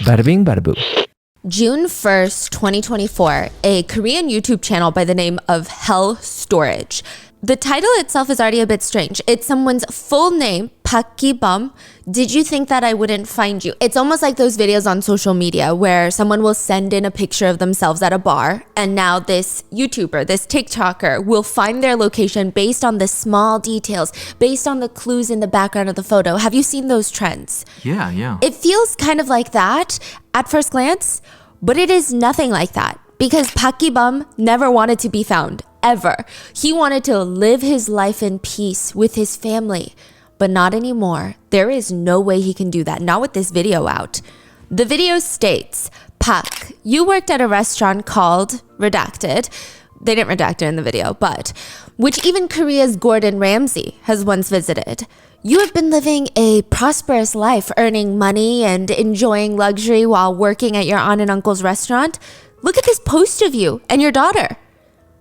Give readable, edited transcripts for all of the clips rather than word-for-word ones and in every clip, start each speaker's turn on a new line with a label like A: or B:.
A: Bada bing, bada boom.
B: June 1st, 2024, a Korean YouTube channel by the name of Hell Storage. The title itself is already a bit strange. It's someone's full name, Park Ki-bum. Did you think that I wouldn't find you? It's almost like those videos on social media where someone will send in a picture of themselves at a bar, and now this YouTuber, this TikToker, will find their location based on the small details, based on the clues in the background of the photo. Have you seen those trends?
A: Yeah.
B: It feels kind of like that at first glance, but it is nothing like that because Park Ki-bum never wanted to be found, ever. He wanted to live his life in peace with his family, but not anymore. There is no way he can do that, not with this video out. The video states, Park, you worked at a restaurant called Redacted. They didn't redact it in the video, but which even Korea's Gordon Ramsay has once visited. You have been living a prosperous life, earning money and enjoying luxury while working at your aunt and uncle's restaurant. Look at this post of you and your daughter.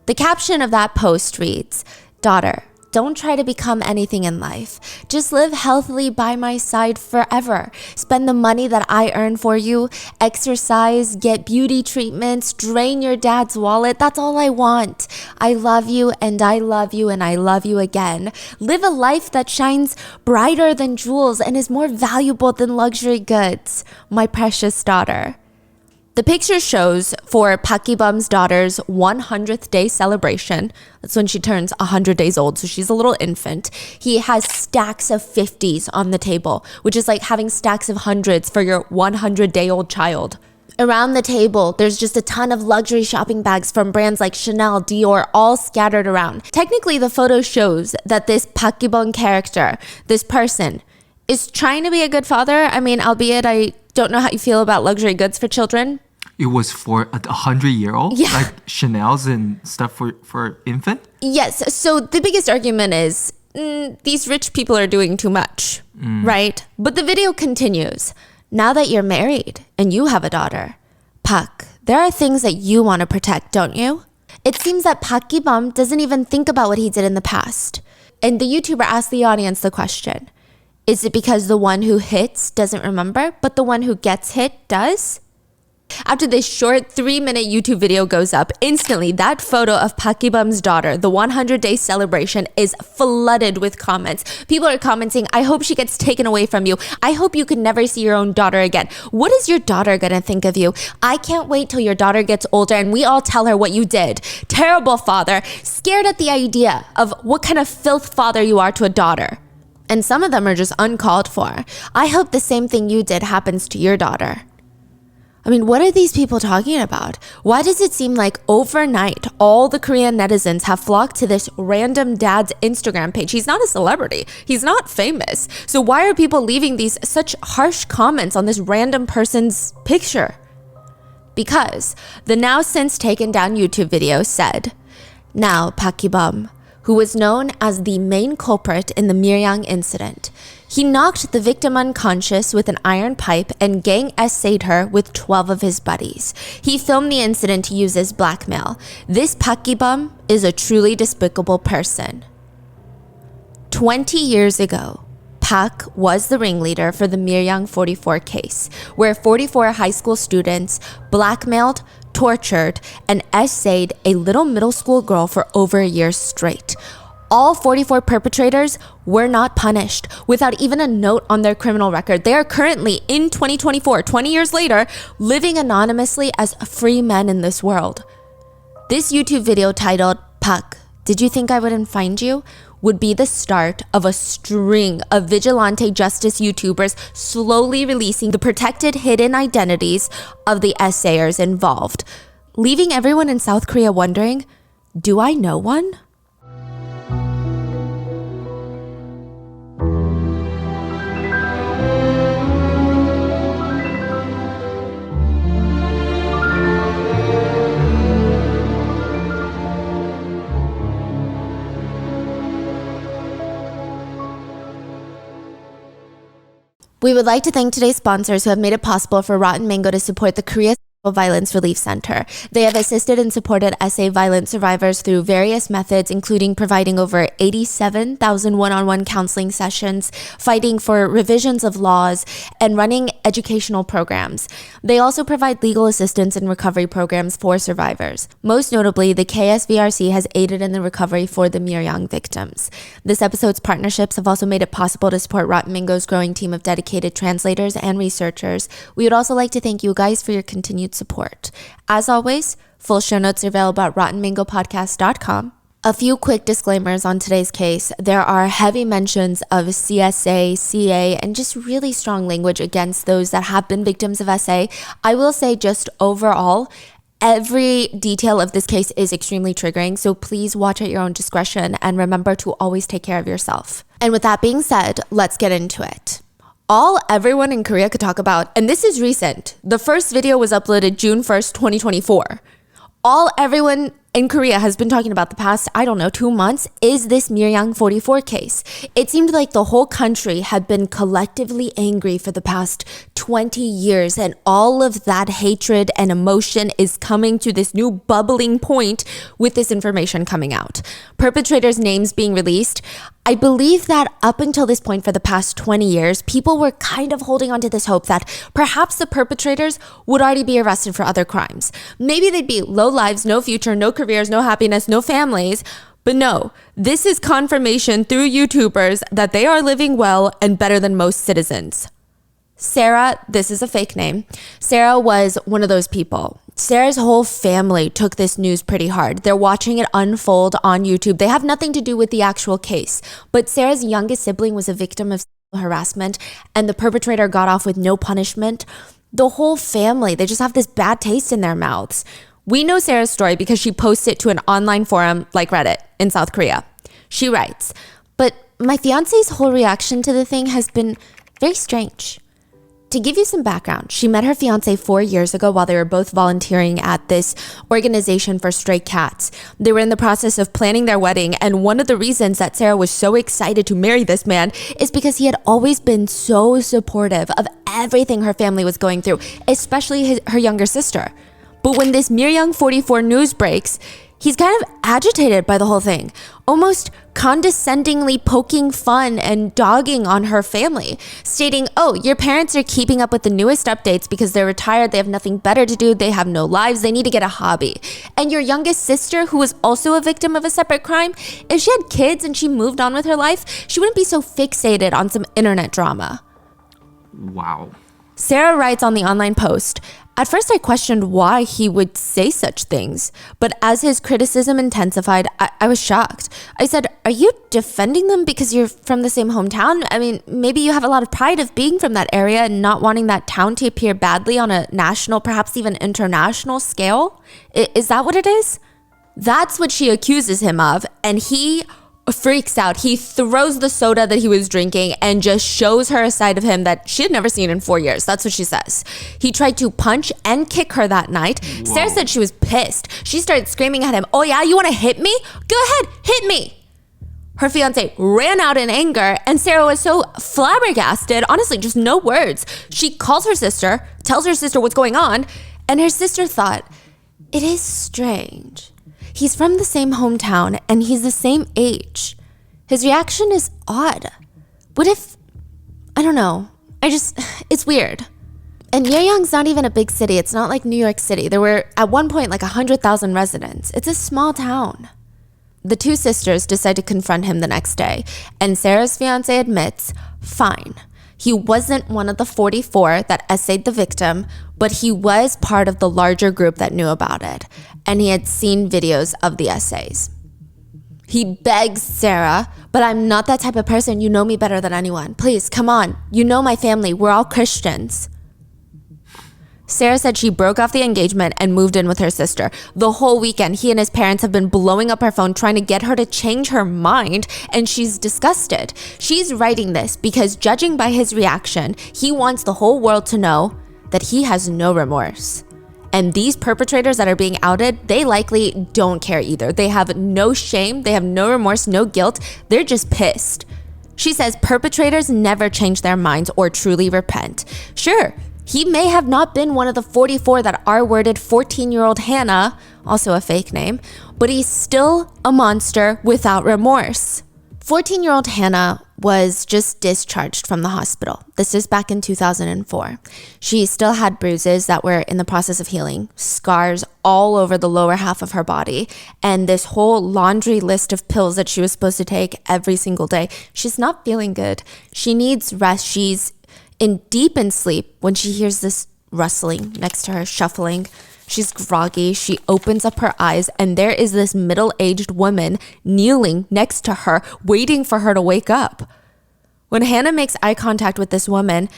B: The caption of that post reads, Daughter, don't try to become anything in life. Just live healthily by my side forever. Spend the money that I earn for you. Exercise, get beauty treatments, drain your dad's wallet. That's all I want. I love you and I love you and I love you again. Live a life that shines brighter than jewels and is more valuable than luxury goods. My precious daughter. The picture shows for Park Ki-bum's daughter's 100th day celebration. That's when she turns 100 days old, so she's a little infant. He has stacks of 50s on the table, which is like having stacks of hundreds for your 100-day-old child. Around the table, there's just a ton of luxury shopping bags from brands like Chanel, Dior, all scattered around. Technically, the photo shows that this Park Ki-bum character, this person, is trying to be a good father. I mean, albeit I don't know how you feel about luxury goods for children.
A: It was for a 100-year-old?
B: Yeah.
A: Like Chanel's and stuff for infant?
B: Yes. So the biggest argument is these rich people are doing too much, right? But the video continues. Now that you're married and you have a daughter, Park, there are things that you want to protect, don't you? It seems that Park Ki-bum doesn't even think about what he did in the past. And the YouTuber asked the audience the question, is it because the one who hits doesn't remember, but the one who gets hit does? After this short 3-minute YouTube video goes up, instantly that photo of Park Ki-bum's daughter, the 100-day celebration, is flooded with comments. People are commenting, I hope she gets taken away from you. I hope you can never see your own daughter again. What is your daughter gonna think of you? I can't wait till your daughter gets older and we all tell her what you did. Terrible father, scared at the idea of what kind of filth father you are to a daughter. And some of them are just uncalled for. I hope the same thing you did happens to your daughter. I mean, what are these people talking about? Why does it seem like overnight, all the Korean netizens have flocked to this random dad's Instagram page? He's not a celebrity. He's not famous. So why are people leaving these such harsh comments on this random person's picture? Because the now since taken down YouTube video said, now Park Ki-bum, who was known as the main culprit in the Miryang incident. He knocked the victim unconscious with an iron pipe and gang essayed her with 12 of his buddies. He filmed the incident to use as blackmail. This Park Ki-bum is a truly despicable person. 20 years ago, Park was the ringleader for the Miryang 44 case, where 44 high school students blackmailed, tortured, and essayed a little middle school girl for over a year straight. All 44 perpetrators were not punished without even a note on their criminal record. They are currently, in 2024, 20 years later, living anonymously as free men in this world. This YouTube video titled, Park, Did You Think I Wouldn't Find You? Would be the start of a string of vigilante justice YouTubers slowly releasing the protected hidden identities of the essayers involved, leaving everyone in South Korea wondering, do I know one? We would like to thank today's sponsors who have made it possible for Rotten Mango to support the Korea Violence Relief Center. They have assisted and supported SA violence survivors through various methods, including providing over 87,000 one-on-one counseling sessions, fighting for revisions of laws, and running educational programs. They also provide legal assistance and recovery programs for survivors. Most notably, the KSVRC has aided in the recovery for the Miryang victims. This episode's partnerships have also made it possible to support Rotten Mingo's growing team of dedicated translators and researchers. We would also like to thank you guys for your continued support. As always, full show notes are available at rottenmingopodcast.com. A few quick disclaimers on today's case. There are heavy mentions of CSA, CA, and just really strong language against those that have been victims of SA. I will say just overall, every detail of this case is extremely triggering, so please watch at your own discretion and remember to always take care of yourself. And with that being said, let's get into it. All everyone in Korea could talk about, and this is recent, the first video was uploaded June 1st, 2024. All everyone in Korea has been talking about the past, 2 months, is this Miryang 44 case. It seemed like the whole country had been collectively angry for the past 20 years, and all of that hatred and emotion is coming to this new bubbling point with this information coming out. Perpetrators' names being released. I believe that up until this point for the past 20 years, people were kind of holding on to this hope that perhaps the perpetrators would already be arrested for other crimes. Maybe they'd be low lives, no future, no careers, no happiness, no families. But no, this is confirmation through YouTubers that they are living well and better than most citizens. Sarah, this is a fake name. Sarah was one of those people. Sarah's whole family took this news pretty hard. They're watching it unfold on YouTube. They have nothing to do with the actual case. But Sarah's youngest sibling was a victim of sexual harassment, and the perpetrator got off with no punishment. The whole family, they just have this bad taste in their mouths. We know Sarah's story because she posts it to an online forum like Reddit in South Korea. She writes, "But my fiance's whole reaction to the thing has been very strange." To give you some background, she met her fiance 4 years ago while they were both volunteering at this organization for stray cats. They were in the process of planning their wedding, and one of the reasons that Sarah was so excited to marry this man is because he had always been so supportive of everything her family was going through, especially her younger sister. But when this Miryang 44 news breaks, he's kind of agitated by the whole thing, almost condescendingly poking fun and dogging on her family, stating, "Oh, your parents are keeping up with the newest updates because they're retired, they have nothing better to do, they have no lives, they need to get a hobby. And your youngest sister, who was also a victim of a separate crime, if she had kids and she moved on with her life, she wouldn't be so fixated on some internet drama."
A: Wow.
B: Sarah writes on the online post, "At first I questioned why he would say such things, but as his criticism intensified, I was shocked. I said, are you defending them because you're from the same hometown? I mean, maybe you have a lot of pride of being from that area and not wanting that town to appear badly on a national, perhaps even international scale? Is that what it is?" That's what she accuses him of, and he freaks out. He throws the soda that he was drinking and just shows her a side of him that she had never seen in 4 years. That's what she says. He tried to punch and kick her that night. Whoa. Sarah said she was pissed. She started screaming at him, "Oh yeah, you want to hit me? Go ahead, hit me." Her fiance ran out in anger, and Sarah was so flabbergasted, honestly, just no words. She calls her sister, tells her sister what's going on, and her sister thought, "It is strange. He's from the same hometown and he's the same age. His reaction is odd. What if, I don't know. It's weird." And Miryang's not even a big city. It's not like New York City. There were at one point like 100,000 residents. It's a small town. The two sisters decide to confront him the next day, and Sarah's fiance admits, fine. He wasn't one of the 44 that essayed the victim, but he was part of the larger group that knew about it, and he had seen videos of the essays. He begs Sarah, "But I'm not that type of person. You know me better than anyone. Please, come on. You know my family. We're all Christians." Sarah said she broke off the engagement and moved in with her sister. The whole weekend, he and his parents have been blowing up her phone trying to get her to change her mind, and she's disgusted. She's writing this because, judging by his reaction, he wants the whole world to know that he has no remorse. And these perpetrators that are being outed, they likely don't care either. They have no shame, they have no remorse, no guilt. They're just pissed. She says perpetrators never change their minds or truly repent. Sure, He may have not been one of the 44 that R-worded 14-year-old Hannah, also a fake name, but he's still a monster without remorse. 14-year-old Hannah was just discharged from the hospital. This is back in 2004. She still had bruises that were in the process of healing, scars all over the lower half of her body, and this whole laundry list of pills that she was supposed to take every single day. She's not feeling good. She needs rest. She's deep in sleep when she hears this rustling next to her, shuffling. She's groggy. She opens up her eyes, and there is this middle-aged woman kneeling next to her, waiting for her to wake up. When Hannah makes eye contact with this woman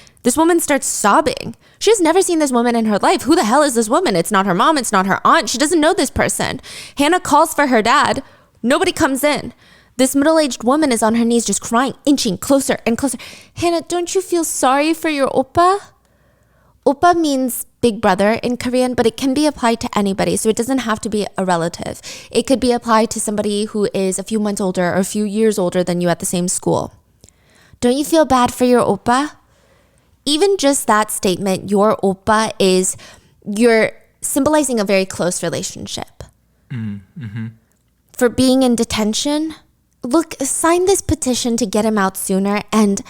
B: starts sobbing. She has never seen this woman in her life. Who the hell is this woman? It's not her mom. It's not her aunt. She doesn't know this person. Hannah calls for her dad. Nobody comes in. This middle-aged woman is on her knees just crying, inching closer and closer. Hannah, don't you feel sorry for your oppa? Oppa means big brother in Korean, but it can be applied to anybody, so it doesn't have to be a relative. It could be applied to somebody who is a few months older or a few years older than you at the same school. Don't you feel bad for your oppa? Even just that statement, your oppa, you're symbolizing a very close relationship. For being in detention, look, sign this petition to get him out sooner, and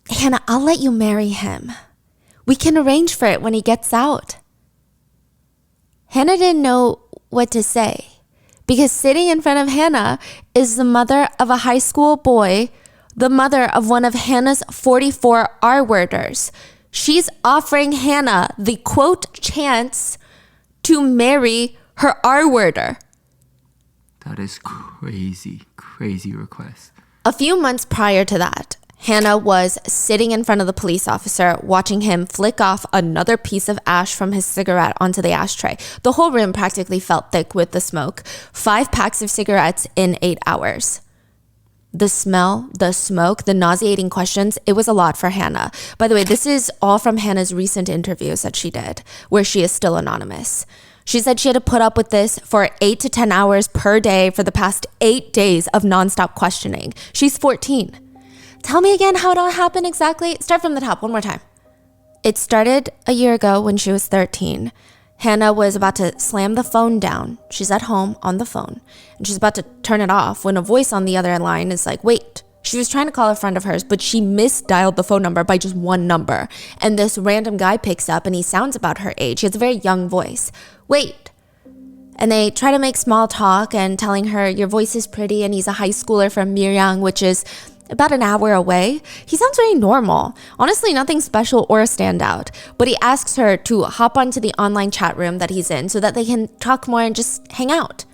B: Hannah, I'll let you marry him. We can arrange for it when he gets out. Hannah didn't know what to say because sitting in front of Hannah is the mother of a high school boy, the mother of one of Hannah's 44 R-worders. She's offering Hannah the quote chance to marry her R-worder.
A: That is crazy request.
B: A few months prior to that, Hannah was sitting in front of the police officer, watching him flick off another piece of ash from his cigarette onto the ashtray. The whole room practically felt thick with the smoke. 5 packs of cigarettes in 8 hours. The smell, the smoke, the nauseating questions, it was a lot for Hannah. By the way, this is all from Hannah's recent interviews that she did, where she is still anonymous. She said she had to put up with this for 8 to 10 hours per day for the past 8 days of nonstop questioning. She's 14. Tell me again how it all happened exactly. Start from the top one more time. It started a year ago when she was 13. Hannah was about to slam the phone down. She's at home on the phone, and she's about to turn it off when a voice on the other line is like, wait. She was trying to call a friend of hers, but she misdialed the phone number by just one number. And this random guy picks up, and he sounds about her age. He has a very young voice. Wait. And they try to make small talk and telling her, your voice is pretty, and he's a high schooler from Miryang, which is about an hour away. He sounds very normal. Honestly, nothing special or a standout. But he asks her to hop onto the online chat room that he's in so that they can talk more and just hang out.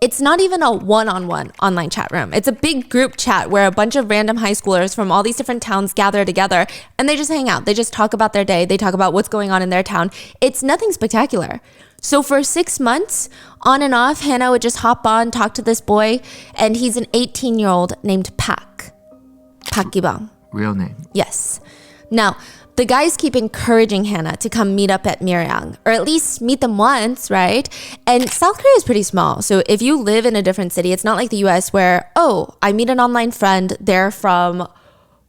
B: It's not even a one-on-one online chat room. It's a big group chat where a bunch of random high schoolers from all these different towns gather together and they just hang out. They just talk about their day. They talk about what's going on in their town. It's nothing spectacular. So for 6 months, on and off, Hannah would just hop on, talk to this boy, and he's an 18-year-old named Pak. Pak Gibang.
A: Real name.
B: Yes. Now, the guys keep encouraging Hannah to come meet up at Miryang, or at least meet them once, right? And South Korea is pretty small. So if you live in a different city, it's not like the US where, oh, I meet an online friend, they're from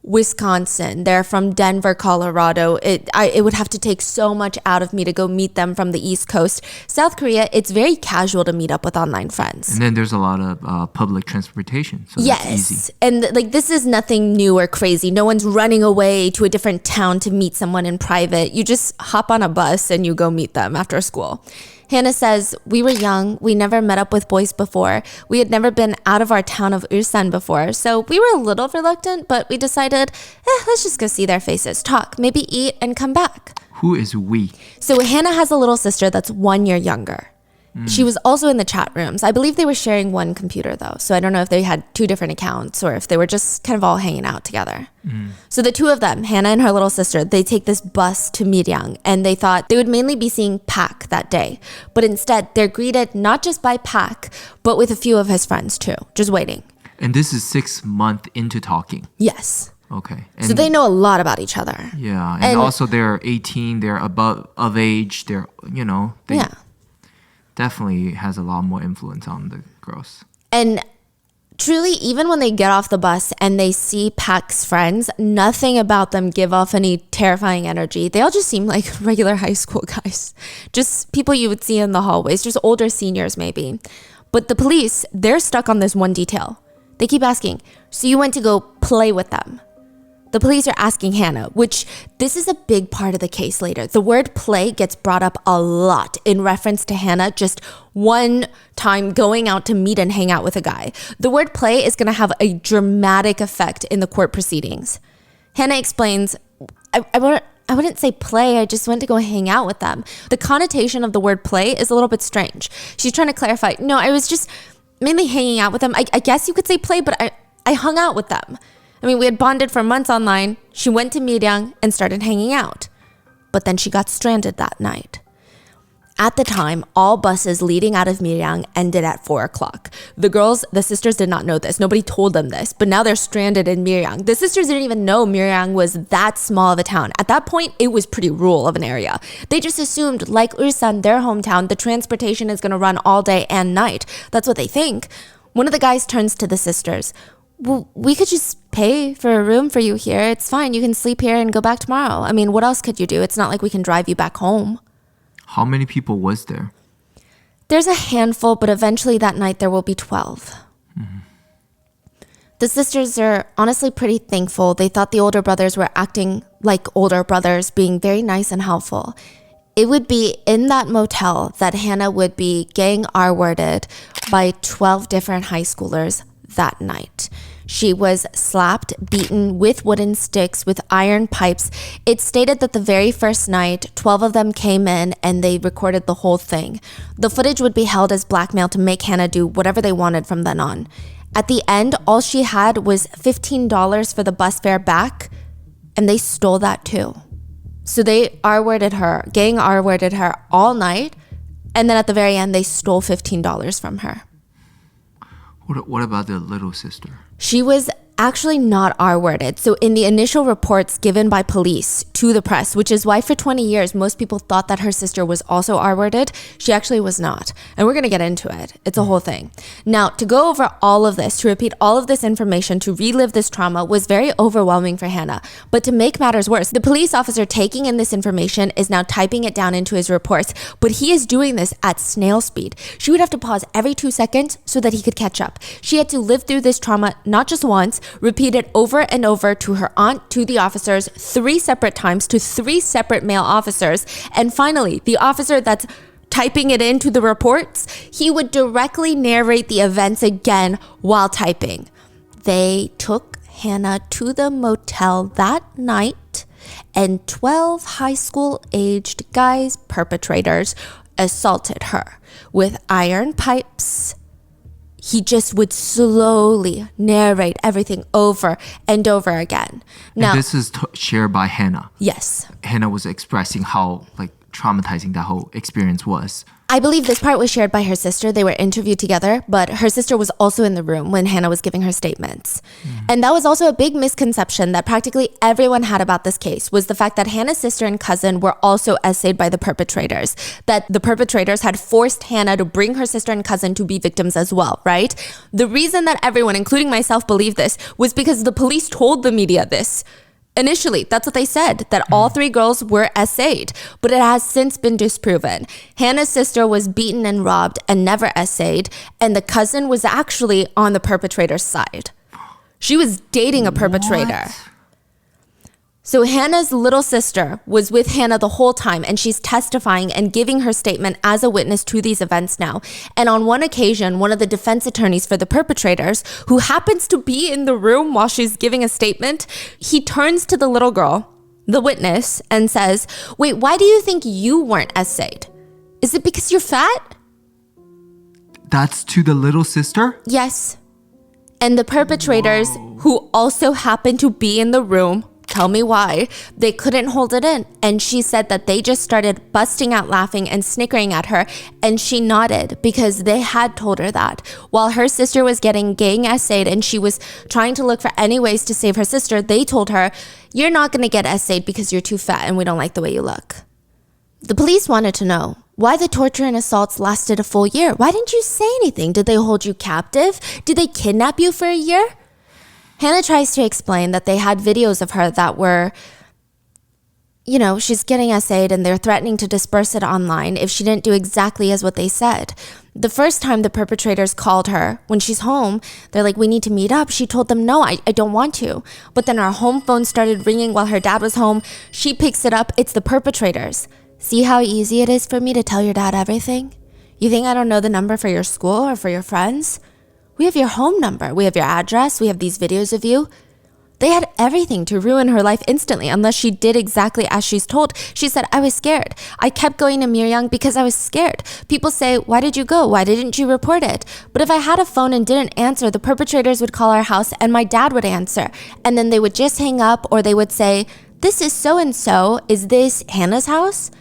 B: Wisconsin, they're from Denver, Colorado. It would have to take so much out of me to go meet them from the East Coast. South Korea, it's very casual to meet up with online friends.
A: And then there's a lot of public transportation, so
B: yes,
A: that's easy.
B: And like this is nothing new or crazy. No one's running away to a different town to meet someone in private. You just hop on a bus and you go meet them after school. Hannah says, we were young. We never met up with boys before. We had never been out of our town of Ulsan before. So we were a little reluctant, but we decided, let's just go see their faces, talk, maybe eat and come back.
A: Who is we?
B: So Hannah has a little sister that's 1 year younger. She was also in the chat rooms. I believe they were sharing one computer though. So I don't know if they had 2 different accounts or if they were just kind of all hanging out together. So the 2 of them, Hannah and her little sister, they take this bus to Miryang and they thought they would mainly be seeing Pak that day. But instead, they're greeted not just by Pak, but with a few of his friends too, just waiting.
A: And this is 6 months into talking.
B: Yes.
A: Okay.
B: And so they know a lot about each other.
A: Yeah. And also they're 18, they're of age, they're, definitely has a lot more influence on the girls.
B: And Truly, even when they get off the bus and they see Pak's friends, nothing about them give off any terrifying energy. They all just seem like regular high school guys. Just people you would see in the hallways, just older seniors maybe. But the police, they're stuck on this one detail. They keep asking, so you went to go play with them? The police are asking Hannah, which this is a big part of the case later. The word play gets brought up a lot in reference to Hannah just one time going out to meet and hang out with a guy. The word play is going to have a dramatic effect in the court proceedings. Hannah explains, I wouldn't say play, I just went to go hang out with them. The connotation of the word play is a little bit strange. She's trying to clarify, no, I was just mainly hanging out with them. I guess you could say play, but I hung out with them. I mean, we had bonded for months online. She went to Miryang and started hanging out. But then she got stranded that night. At the time, all buses leading out of Miryang ended at 4 o'clock. The sisters did not know this. Nobody told them this, but now they're stranded in Miryang. The sisters didn't even know Miryang was that small of a town. At that point, it was pretty rural of an area. They just assumed, like Ulsan, their hometown, the transportation is going to run all day and night. That's what they think. One of the guys turns to the sisters. Well, we could just pay for a room for you here. It's fine. You can sleep here and go back tomorrow. I mean, what else could you do? It's not like we can drive you back home.
A: How many people was there?
B: There's a handful, but eventually that night there will be 12. Mm-hmm. The sisters are honestly pretty thankful. They thought the older brothers were acting like older brothers, being very nice and helpful. It would be in that motel that Hannah would be gang R-worded by 12 different high schoolers that night. She was slapped, beaten with wooden sticks, with iron pipes. It's stated that the very first night, 12 of them came in and they recorded the whole thing. The footage would be held as blackmail to make Hannah do whatever they wanted from then on. At the end, all she had was $15 for the bus fare back, and they stole that too. So they R-worded her, gang R-worded her all night, and then at the very end, they stole $15 from her.
A: What about the little sister?
B: She was actually not R-worded. So in the initial reports given by police to the press, which is why for 20 years, most people thought that her sister was also R-worded, she actually was not. And we're going to get into it. It's a whole thing. Now, to go over all of this, to repeat all of this information, to relive this trauma was very overwhelming for Hannah. But to make matters worse, the police officer taking in this information is now typing it down into his reports, but he is doing this at snail speed. She would have to pause every 2 seconds so that he could catch up. She had to live through this trauma not just once, repeat it over and over to her aunt, to the officers, 3 separate times, to 3 separate male officers, and finally, the officer that's typing it into the reports, he would directly narrate the events again while typing. They took Hannah to the motel that night, and 12 high school-aged guys, perpetrators, assaulted her with iron pipes. He just would slowly narrate everything over and over again. Now,
A: and this is shared by Hannah.
B: Yes.
A: Hannah was expressing how traumatizing that whole experience was.
B: I believe this part was shared by her sister. They were interviewed together, but her sister was also in the room when Hannah was giving her statements. And that was also a big misconception that practically everyone had about this case, was the fact that Hannah's sister and cousin were also essayed by the perpetrators, that the perpetrators had forced Hannah to bring her sister and cousin to be victims as well, right? The reason that everyone, including myself, believed this was because the police told the media this. Initially, that's what they said, that all 3 girls were essayed, but it has since been disproven. Hannah's sister was beaten and robbed and never essayed, and the cousin was actually on the perpetrator's side. She was dating a perpetrator.
A: What?
B: So Hannah's little sister was with Hannah the whole time, and she's testifying and giving her statement as a witness to these events now. And on one occasion, one of the defense attorneys for the perpetrators, who happens to be in the room while she's giving a statement, he turns to the little girl, the witness, and says, "Wait, why do you think you weren't essayed? Is it because you're fat?"
A: That's to the little sister?
B: Yes. And the perpetrators, who also happened to be in the room, tell me why, they couldn't hold it in. And she said that they just started busting out laughing and snickering at her. And she nodded because they had told her that. While her sister was getting gang essayed and she was trying to look for any ways to save her sister, they told her, "You're not going to get essayed because you're too fat and we don't like the way you look." The police wanted to know, why the torture and assaults lasted a full year. Why didn't you say anything? Did they hold you captive? Did they kidnap you for a year? Hannah tries to explain that they had videos of her that were, she's getting essayed and they're threatening to disperse it online if she didn't do exactly as what they said. The first time the perpetrators called her, when she's home, they're like, we need to meet up. She told them, no, I don't want to. But then our home phone started ringing while her dad was home. She picks it up. It's the perpetrators. See how easy it is for me to tell your dad everything? You think I don't know the number for your school or for your friends? We have your home number. We have your address. We have these videos of you. They had everything to ruin her life instantly unless she did exactly as she's told. She said, I was scared. I kept going to Miryang because I was scared. People say, why did you go? Why didn't you report it? But if I had a phone and didn't answer, the perpetrators would call our house and my dad would answer. And then they would just hang up or they would say, this is so-and-so. Is this Hannah's house?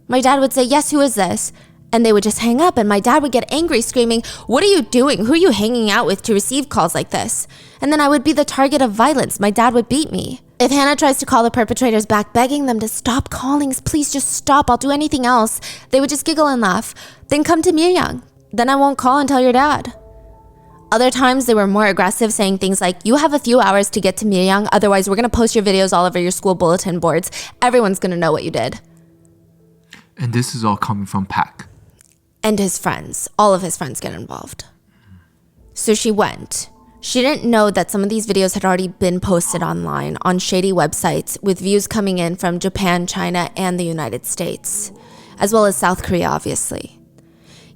B: My dad would say, yes, who is this? And they would just hang up and my dad would get angry screaming, what are you doing? Who are you hanging out with to receive calls like this? And then I would be the target of violence. My dad would beat me. If Hannah tries to call the perpetrators back, begging them to stop calling, please just stop, I'll do anything else, they would just giggle and laugh. Then come to Miryang. Then I won't call and tell your dad. Other times they were more aggressive, saying things like, you have a few hours to get to Miryang, otherwise we're going to post your videos all over your school bulletin boards. Everyone's going to know what you did.
A: And this is all coming from Pak.
B: And his friends. All of his friends get involved. So she went. She didn't know that some of these videos had already been posted online on shady websites with views coming in from Japan, China, and the United States, as well as South Korea, obviously.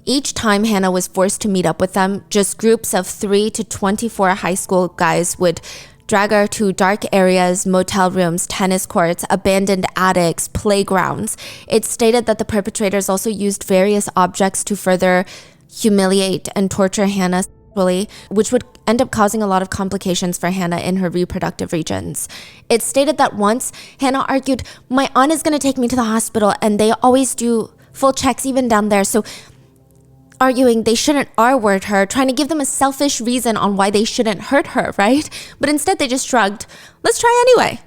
B: Each time Hannah was forced to meet up with them, just groups of 3 to 24 high school guys would drag her to dark areas, motel rooms, tennis courts, abandoned attics, playgrounds. It stated that the perpetrators also used various objects to further humiliate and torture Hannah sexually, which would end up causing a lot of complications for Hannah in her reproductive regions. It stated that once, Hannah argued, my aunt is going to take me to the hospital and they always do full checks even down there, so arguing they shouldn't R-word her, trying to give them a selfish reason on why they shouldn't hurt her, right? But instead they just shrugged, let's try anyway.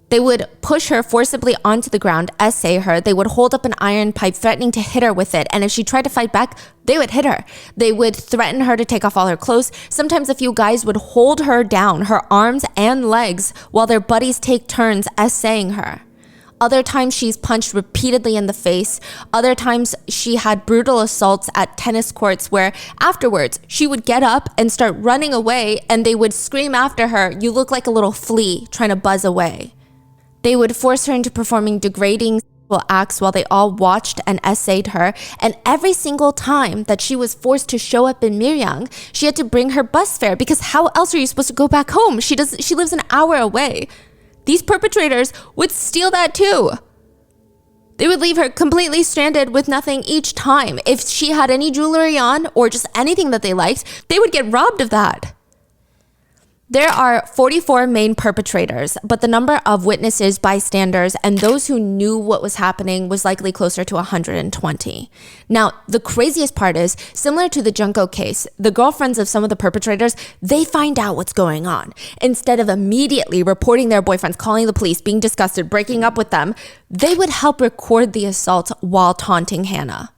B: They would push her forcibly onto the ground, essay her. They would hold up an iron pipe threatening to hit her with it. And if she tried to fight back, they would hit her. They would threaten her to take off all her clothes. Sometimes a few guys would hold her down, her arms and legs, while their buddies take turns essaying her. Other times she's punched repeatedly in the face. Other times she had brutal assaults at tennis courts where afterwards she would get up and start running away and they would scream after her, you look like a little flea trying to buzz away. They would force her into performing degrading sexual acts while they all watched and essayed her. And every single time that she was forced to show up in Miryang, she had to bring her bus fare because how else are you supposed to go back home? She lives an hour away. These perpetrators would steal that too. They would leave her completely stranded with nothing each time. If she had any jewelry on or just anything that they liked, they would get robbed of that. There are 44 main perpetrators, but the number of witnesses, bystanders, and those who knew what was happening was likely closer to 120. Now, the craziest part is, similar to the Junko case, the girlfriends of some of the perpetrators, they find out what's going on. Instead of immediately reporting their boyfriends, calling the police, being disgusted, breaking up with them, they would help record the assault while taunting Hannah.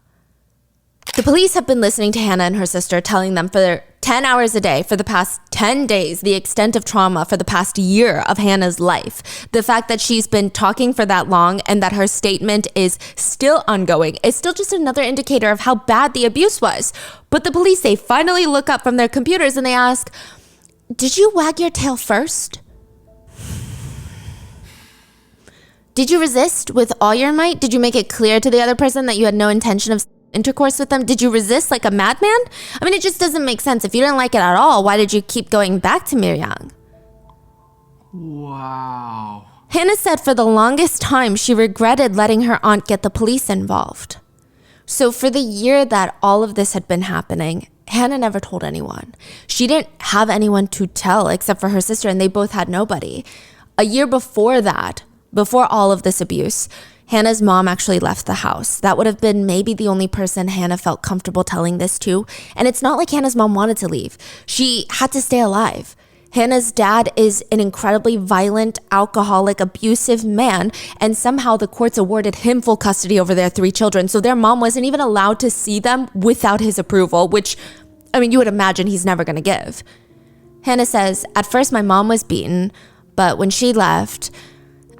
B: The police have been listening to Hannah and her sister, telling them for 10 hours a day for the past 10 days the extent of trauma for the past year of Hannah's life. The fact that she's been talking for that long and that her statement is still ongoing is still just another indicator of how bad the abuse was. But the police, they finally look up from their computers and they ask, did you wag your tail first? Did you resist with all your might? Did you make it clear to the other person that you had no intention of intercourse with them? Did you resist like a madman? I mean, it just doesn't make sense. If you didn't like it at all, why did you keep going back to Miryang?
A: Wow.
B: Hannah said for the longest time, she regretted letting her aunt get the police involved. So for the year that all of this had been happening, Hannah never told anyone. She didn't have anyone to tell except for her sister, and they both had nobody. A year before that, before all of this abuse, Hannah's mom actually left the house. That would have been maybe the only person Hannah felt comfortable telling this to. And it's not like Hannah's mom wanted to leave. She had to stay alive. Hannah's dad is an incredibly violent, alcoholic, abusive man, and somehow the courts awarded him full custody over their 3 children, so their mom wasn't even allowed to see them without his approval, which, I mean, you would imagine he's never going to give. Hannah says, at first my mom was beaten, but when she left,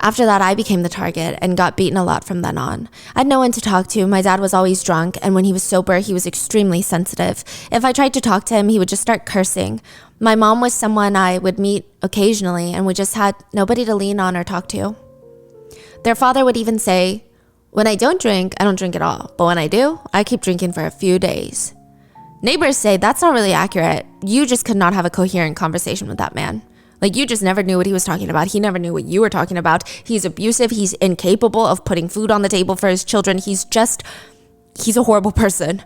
B: after that I became the target and got beaten a lot from then on. I had no one to talk to. My dad was always drunk, and when he was sober, he was extremely sensitive. If I tried to talk to him, he would just start cursing. My mom was someone I would meet occasionally, and we just had nobody to lean on or talk to. Their father would even say, when I don't drink at all. But when I do, I keep drinking for a few days. Neighbors say that's not really accurate. You just could not have a coherent conversation with that man. Like, you just never knew what he was talking about. He never knew what you were talking about. He's abusive. He's incapable of putting food on the table for his children. He's a horrible person.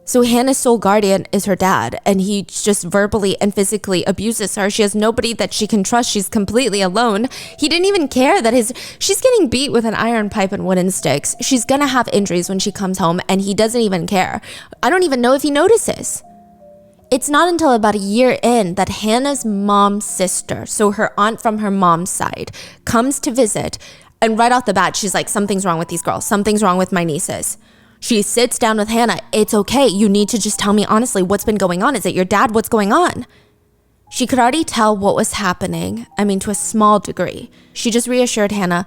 B: So Hannah's sole guardian is her dad, and he just verbally and physically abuses her. She has nobody that she can trust. She's completely alone. He didn't even care that she's getting beat with an iron pipe and wooden sticks. She's gonna have injuries when she comes home, and he doesn't even care. I don't even know if he notices. It's not until about a year in that Hannah's mom's sister, so her aunt from her mom's side, comes to visit, and right off the bat, she's like, something's wrong with these girls. Something's wrong with my nieces. She sits down with Hannah. It's okay. You need to just tell me honestly what's been going on. Is it your dad? What's going on? She could already tell what was happening. I mean, to a small degree. She just reassured Hannah,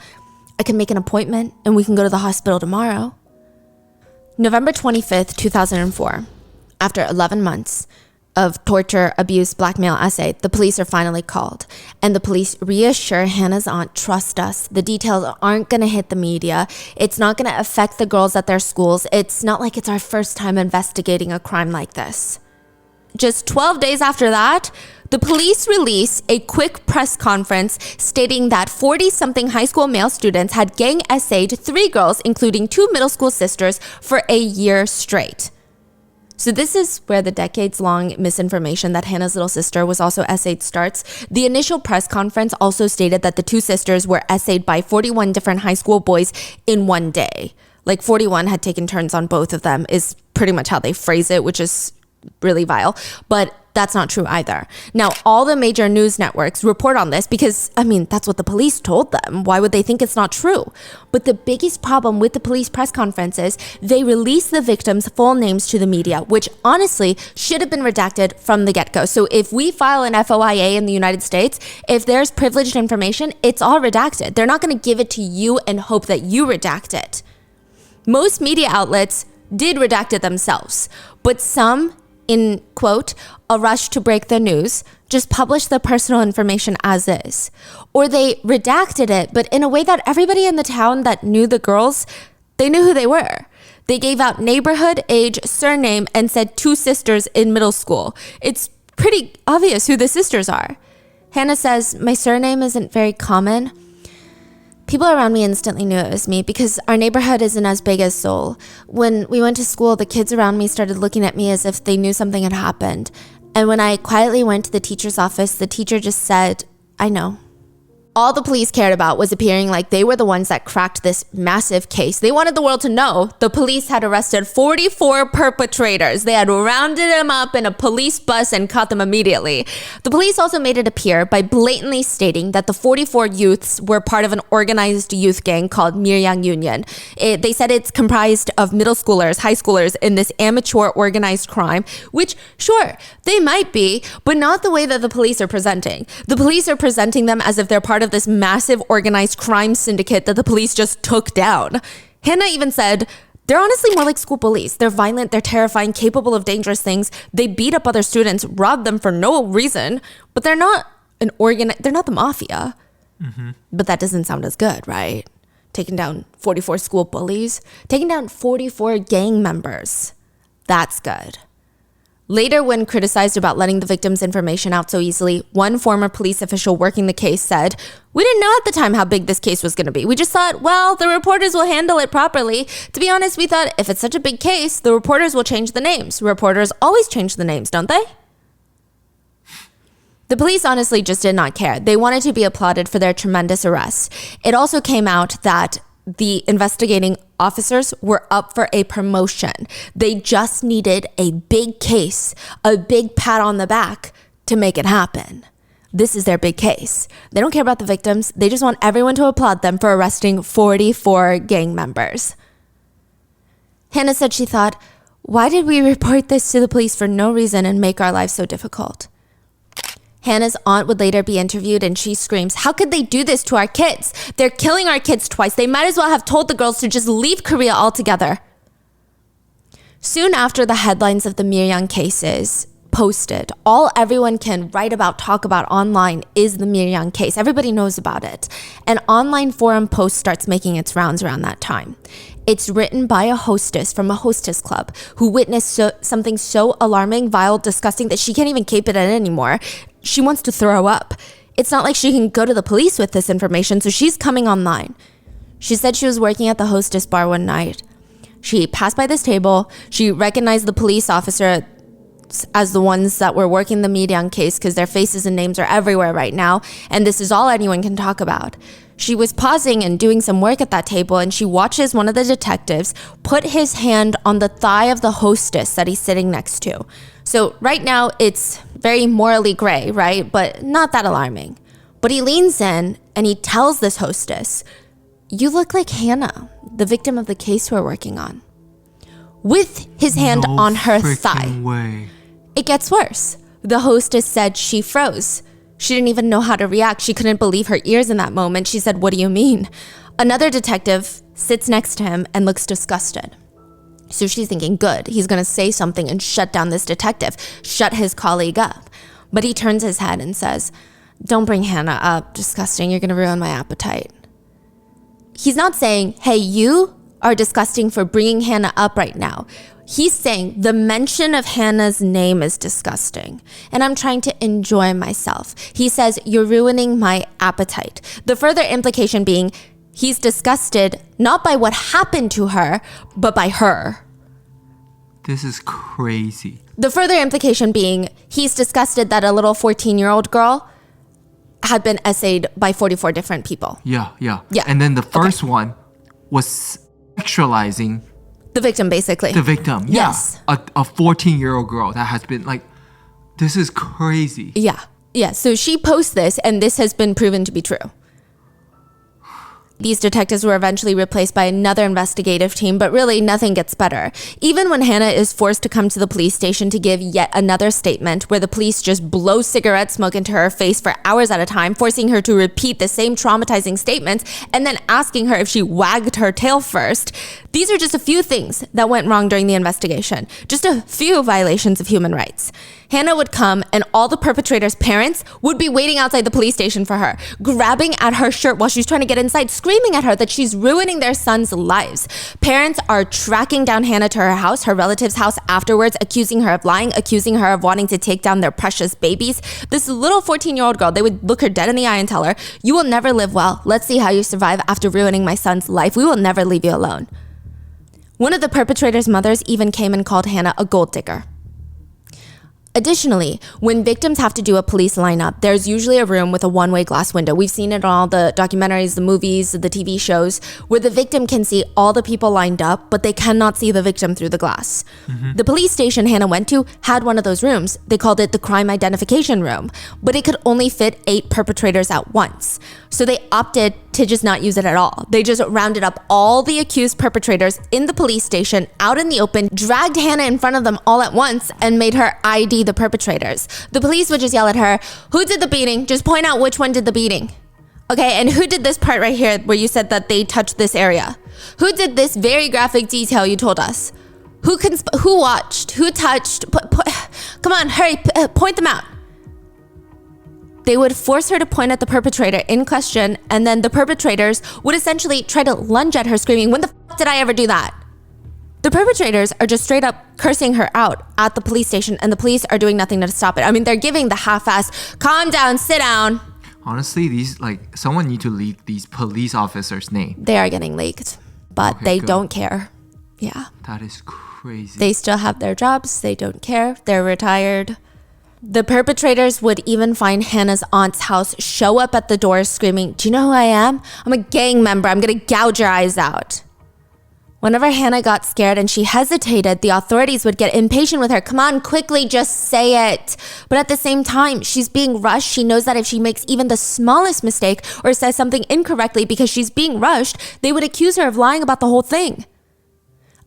B: I can make an appointment and we can go to the hospital tomorrow. November 25th, 2004. After 11 months of torture, abuse, blackmail, essay, the police are finally called. And the police reassure Hannah's aunt, trust us. The details aren't going to hit the media. It's not going to affect the girls at their schools. It's not like it's our first time investigating a crime like this. Just 12 days after that, the police release a quick press conference stating that 40-something high school male students had gang essayed 3 girls, including 2 middle school sisters, for a year straight. So this is where the decades-long misinformation that Hannah's little sister was also essayed starts. The initial press conference also stated that the 2 sisters were essayed by 41 different high school boys in one day. Like 41 had taken turns on both of them is pretty much how they phrase it, which is really vile. But that's not true either. Now, all the major news networks report on this because, I mean, that's what the police told them. Why would they think it's not true? But the biggest problem with the police press conference is they release the victims' full names to the media, which honestly should have been redacted from the get-go. So if we file an FOIA in the United States, if there's privileged information, it's all redacted. They're not going to give it to you and hope that you redact it. Most media outlets did redact it themselves, but some, in quote, a rush to break the news, just publish the personal information as is. Or they redacted it, but in a way that everybody in the town that knew the girls, they knew who they were. They gave out neighborhood, age, surname, and said 2 sisters in middle school. It's pretty obvious who the sisters are. Hannah says, my surname isn't very common. People around me instantly knew it was me because our neighborhood isn't as big as Seoul. When we went to school, the kids around me started looking at me as if they knew something had happened. And when I quietly went to the teacher's office, the teacher just said, I know. All the police cared about was appearing like they were the ones that cracked this massive case. They wanted the world to know the police had arrested 44 perpetrators. They had rounded them up in a police bus and caught them immediately. The police also made it appear by blatantly stating that the 44 youths were part of an organized youth gang called Miryang Union. They said it's comprised of middle schoolers, high schoolers in this amateur organized crime, which sure, they might be, but not the way that the police are presenting. The police are presenting them as if they're part of this massive organized crime syndicate that the police just took down. Hannah even said, they're honestly more like school bullies. They're violent, they're terrifying, capable of dangerous things. They beat up other students, rob them for no reason, but they're not they're not the mafia. Mm-hmm. But that doesn't sound as good, right? Taking down 44 school bullies, taking down 44 gang members. That's good. Later, when criticized about letting the victims' information out so easily, one former police official working the case said, we didn't know at the time how big this case was going to be. We just thought, well, the reporters will handle it properly. To be honest, we thought if it's such a big case, the reporters will change the names. Reporters always change the names, don't they? The police honestly just did not care. They wanted to be applauded for their tremendous arrest. It also came out that the investigating officers were up for a promotion. They just needed a big case, a big pat on the back to make it happen. This is their big case. They don't care about the victims. They just want everyone to applaud them for arresting 44 gang members. Hannah said she thought, why did we report this to the police for no reason and make our lives so difficult? Hannah's aunt would later be interviewed and she screams, how could they do this to our kids? They're killing our kids twice. They might as well have told the girls to just leave Korea altogether. Soon after the headlines of the Miryang cases posted, all everyone can write about, talk about online is the Miryang case. Everybody knows about it. An online forum post starts making its rounds around that time. It's written by a hostess from a hostess club who witnessed something so alarming, vile, disgusting that she can't even keep it in anymore. She wants to throw up. It's not like she can go to the police with this information, so she's coming online. She said she was working at the hostess bar one night. She passed by this table. She recognized the police officer as the ones that were working the Miryang case because their faces and names are everywhere right now, and this is all anyone can talk about. She was pausing and doing some work at that table, and she watches one of the detectives put his hand on the thigh of the hostess that he's sitting next to. So right now, it's very morally gray, right? But not that alarming. But he leans in and he tells this hostess, you look like Hannah, the victim of the case we're working on. With his hand on her thigh.
A: Way.
B: It gets worse. The hostess said she froze. She didn't even know how to react. She couldn't believe her ears in that moment. She said, what do you mean? Another detective sits next to him and looks disgusted. So she's thinking, good, he's going to say something and shut down this detective, shut his colleague up. But he turns his head and says, don't bring Hannah up. Disgusting. You're going to ruin my appetite. He's not saying, hey, you are disgusting for bringing Hannah up right now. He's saying the mention of Hannah's name is disgusting, and I'm trying to enjoy myself. He says, you're ruining my appetite. The further implication being, he's disgusted not by what happened to her, but by her.
A: This is crazy.
B: The further implication being, he's disgusted that a little 14-year-old girl had been essayed by 44 different people.
A: Yeah.
B: Yeah.
A: And then the first one was sexualizing
B: the victim, basically.
A: the victim.
B: Yes.
A: Yeah. A 14-year-old girl that has been like, this is crazy.
B: Yeah. So she posts this, and this has been proven to be true. These detectives were eventually replaced by another investigative team, but really nothing gets better. Even when Hannah is forced to come to the police station to give yet another statement where the police just blow cigarette smoke into her face for hours at a time, forcing her to repeat the same traumatizing statements and then asking her if she wagged her tail first. These are just a few things that went wrong during the investigation. Just a few violations of human rights. Hannah would come and all the perpetrators' parents would be waiting outside the police station for her, grabbing at her shirt while she's trying to get inside, screaming at her that she's ruining their sons' lives. Parents are tracking down Hannah to her house, her relative's house afterwards, accusing her of lying, accusing her of wanting to take down their precious babies. This little 14-year-old girl, they would look her dead in the eye and tell her, you will never live well. Let's see how you survive after ruining my son's life. We will never leave you alone. One of the perpetrator's mothers even came and called Hannah a gold digger. Additionally, when victims have to do a police lineup, there's usually a room with a one-way glass window. We've seen it in all the documentaries, the movies, the TV shows, where the victim can see all the people lined up, but they cannot see the victim through the glass. The police station Hannah went to had one of those rooms. They called it the crime identification room, but it could only fit 8 perpetrators at once. So they opted to just not use it at all. They just rounded up all the accused perpetrators in the police station out in the open, dragged Hannah in front of them all at once, and made her ID the perpetrators. The police would just yell at her, who did the beating? Just point out which one did the beating. Okay, and who did this part right here where you said that they touched this area? Who did this very graphic detail you told us? Who watched? Who touched? Come on, hurry, point them out. They would force her to point at the perpetrator in question, and then the perpetrators would essentially try to lunge at her, screaming, when the f*** did I ever do that? The perpetrators are just straight up cursing her out at the police station, and the police are doing nothing to stop it. I mean, they're giving the half-ass, calm down, sit down.
A: Honestly, someone need to leak these police officers' name.
B: They are getting leaked, but
A: Okay,
B: they
A: good.
B: don't care. Yeah.
A: That is crazy.
B: They still have their jobs. They don't care. They're retired. The perpetrators would even find Hannah's aunt's house, show up at the door screaming, do you know who I am? I'm a gang member. I'm going to gouge your eyes out. Whenever Hannah got scared and she hesitated, the authorities would get impatient with her. Come on, quickly, just say it. But at the same time, she's being rushed. She knows that if she makes even the smallest mistake or says something incorrectly because she's being rushed, they would accuse her of lying about the whole thing.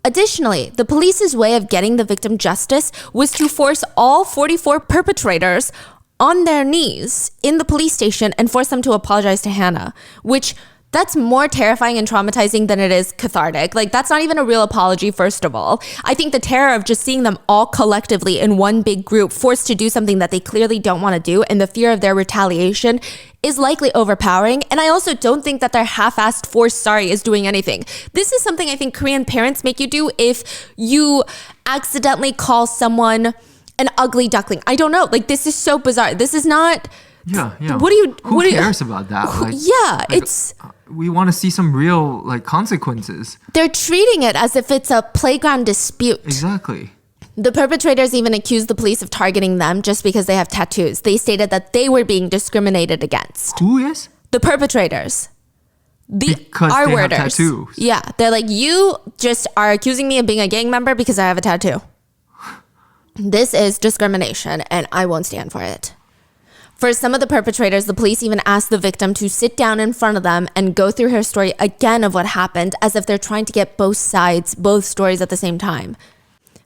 B: Additionally, the police's way of getting the victim justice was to force all 44 perpetrators on their knees in the police station and force them to apologize to Hannah, which that's more terrifying and traumatizing than it is cathartic. Like, that's not even a real apology, first of all. I think the terror of just seeing them all collectively in one big group forced to do something that they clearly don't want to do, and the fear of their retaliation is likely overpowering. And I also don't think that their half-assed forced sorry is doing anything. This is something I think Korean parents make you do if you accidentally call someone an ugly duckling. I don't know. Like, this is so bizarre. This is not...
A: Yeah.
B: Who
A: cares about that?
B: It's...
A: We want to see some real consequences.
B: They're treating it as if it's a playground dispute.
A: Exactly.
B: The perpetrators even accused the police of targeting them just because they have tattoos. They stated that they were being discriminated against.
A: Who is?
B: The perpetrators.
A: Because they have tattoos.
B: Yeah, they're like, you just are accusing me of being a gang member because I have a tattoo. This is discrimination, and I won't stand for it. For some of the perpetrators, the police even asked the victim to sit down in front of them and go through her story again of what happened, as if they're trying to get both stories at the same time.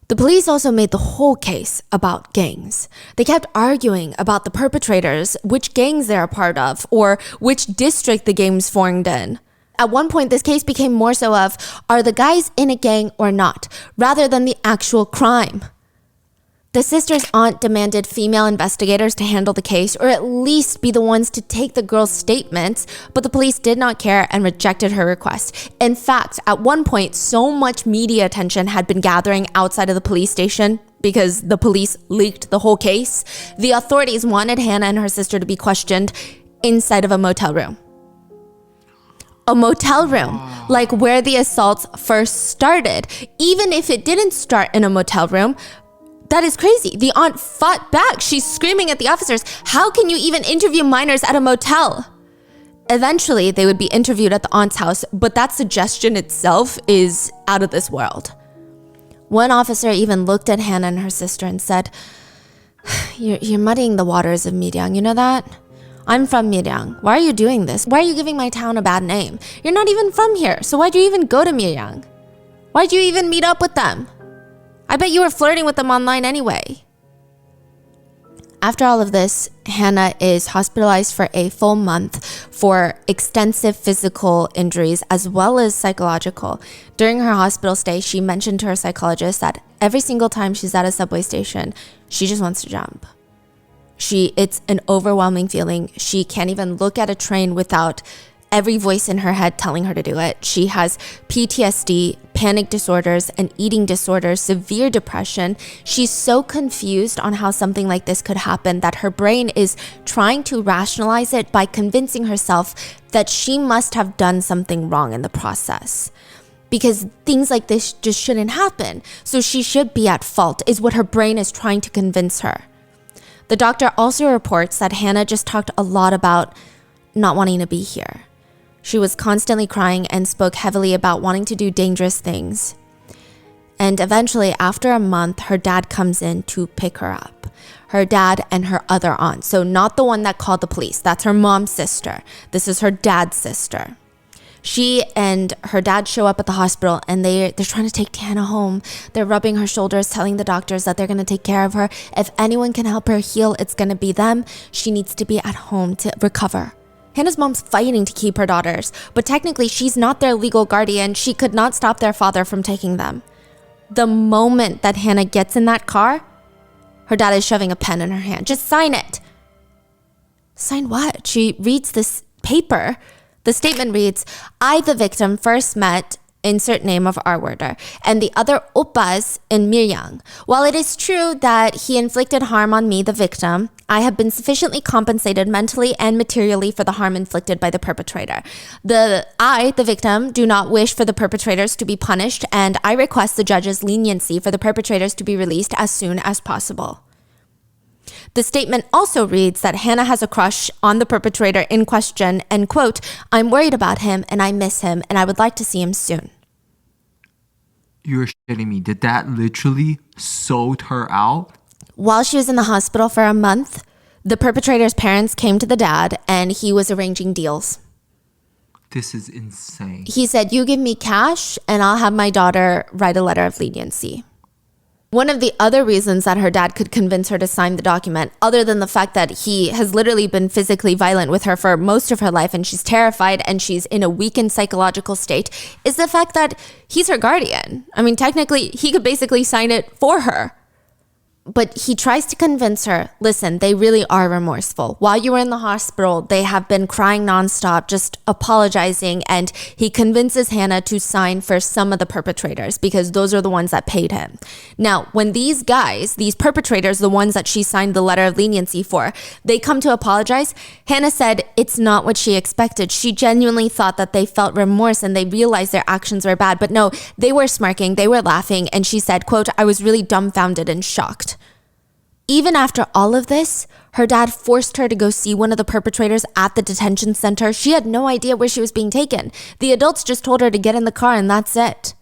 B: The police also made the whole case about gangs. They kept arguing about the perpetrators, which gangs they're a part of, or which district the gang's formed in. At one point, this case became more so of, are the guys in a gang or not, rather than the actual crime. The sister's aunt demanded female investigators to handle the case, or at least be the ones to take the girl's statements, but the police did not care and rejected her request. In fact, at one point, so much media attention had been gathering outside of the police station because the police leaked the whole case. The authorities wanted Hannah and her sister to be questioned inside of a motel room. A motel room, like where the assaults first started. Even if it didn't start in a motel room, that is crazy. The aunt fought back. She's screaming at the officers, how can you even interview minors at a motel? Eventually, they would be interviewed at the aunt's house, but that suggestion itself is out of this world. One officer even looked at Hannah and her sister and said, you're muddying the waters of Miryang, you know that? I'm from Miryang. Why are you doing this? Why are you giving my town a bad name? You're not even from here, so why'd you even go to Miryang? Why'd you even meet up with them? I bet you were flirting with them online anyway. After all of this, Hannah is hospitalized for a full month for extensive physical injuries as well as psychological. During her hospital stay, she mentioned to her psychologist that every single time she's at a subway station, she just wants to jump. It's an overwhelming feeling. She can't even look at a train without every voice in her head telling her to do it. She has PTSD, panic disorders, and eating disorders, severe depression. She's so confused on how something like this could happen that her brain is trying to rationalize it by convincing herself that she must have done something wrong in the process. Because things like this just shouldn't happen. So she should be at fault, is what her brain is trying to convince her. The doctor also reports that Hannah just talked a lot about not wanting to be here. She was constantly crying and spoke heavily about wanting to do dangerous things. And eventually, after a month, her dad comes in to pick her up. Her dad and her other aunt. So not the one that called the police. That's her mom's sister. This is her dad's sister. She and her dad show up at the hospital and they're trying to take Hannah home. They're rubbing her shoulders, telling the doctors that they're going to take care of her. If anyone can help her heal, it's going to be them. She needs to be at home to recover. Hannah's mom's fighting to keep her daughters, but technically she's not their legal guardian. She could not stop their father from taking them. The moment that Hannah gets in that car, her dad is shoving a pen in her hand. Just sign it. Sign what? She reads this paper. The statement reads, I, the victim, first met insert name of our worder, and the other oppas in Miryang. While it is true that he inflicted harm on me, the victim, I have been sufficiently compensated mentally and materially for the harm inflicted by the perpetrator. I, the victim, do not wish for the perpetrators to be punished, and I request the judge's leniency for the perpetrators to be released as soon as possible. The statement also reads that Hannah has a crush on the perpetrator in question and, quote, I'm worried about him and I miss him and I would like to see him soon.
A: You're shitting me. Did that literally sold her out?
B: While she was in the hospital for a month, the perpetrator's parents came to the dad and he was arranging deals.
A: This is insane.
B: He said, you give me cash and I'll have my daughter write a letter of leniency. One of the other reasons that her dad could convince her to sign the document, other than the fact that he has literally been physically violent with her for most of her life and she's terrified and she's in a weakened psychological state, is the fact that he's her guardian. I mean, technically, he could basically sign it for her. But he tries to convince her, listen, they really are remorseful. While you were in the hospital, they have been crying nonstop, just apologizing. And he convinces Hannah to sign for some of the perpetrators because those are the ones that paid him. Now, when these guys, these perpetrators, the ones that she signed the letter of leniency for, they come to apologize, Hannah said it's not what she expected. She genuinely thought that they felt remorse and they realized their actions were bad. But no, they were smirking, they were laughing. And she said, quote, I was really dumbfounded and shocked. Even after all of this, her dad forced her to go see one of the perpetrators at the detention center. She had no idea where she was being taken. The adults just told her to get in the car and that's it.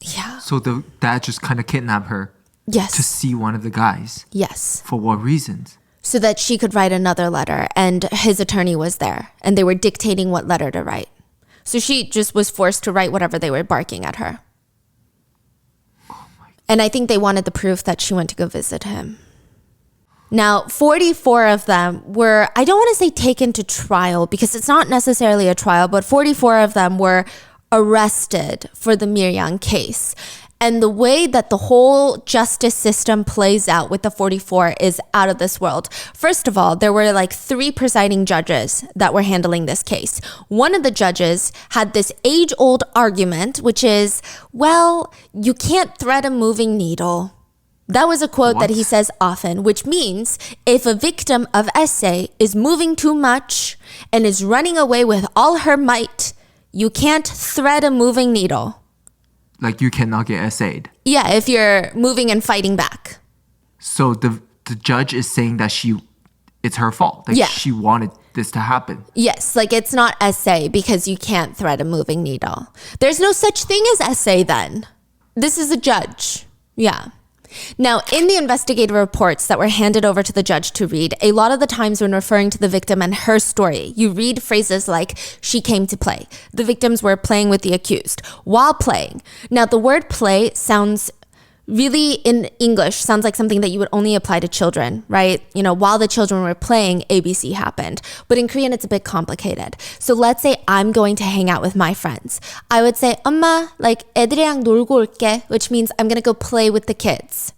B: Yeah.
A: So the dad just kind of kidnapped her.
B: Yes.
A: To see one of the guys.
B: Yes.
A: For what reasons?
B: So that she could write another letter, and his attorney was there and they were dictating what letter to write. So she just was forced to write whatever they were barking at her. Oh my. And I think they wanted the proof that she went to go visit him. Now, 44 of them were, I don't want to say taken to trial because it's not necessarily a trial, but 44 of them were arrested for the Miryang case. And the way that the whole justice system plays out with the 44 is out of this world. First of all, there were like 3 presiding judges that were handling this case. One of the judges had this age-old argument, which is, well, you can't thread a moving needle. That was a quote that he says often, which means if a victim of essay is moving too much and is running away with all her might, you can't thread a moving needle.
A: Like you cannot get essayed.
B: Yeah, if you're moving and fighting back.
A: So the judge is saying that it's her fault. Like she wanted this to happen.
B: Yes, like it's not essay because you can't thread a moving needle. There's no such thing as essay then. This is a judge. Yeah. Now, in the investigative reports that were handed over to the judge to read, a lot of the times when referring to the victim and her story, you read phrases like, she came to play. The victims were playing with the accused while playing. Now, the word play sounds really, in English, sounds like something that you would only apply to children, right? You know, while the children were playing, ABC happened. But in Korean, it's a bit complicated. So let's say I'm going to hang out with my friends. I would say, 엄마, like, 애들이랑 놀고 올게, which means I'm going to go play with the kids.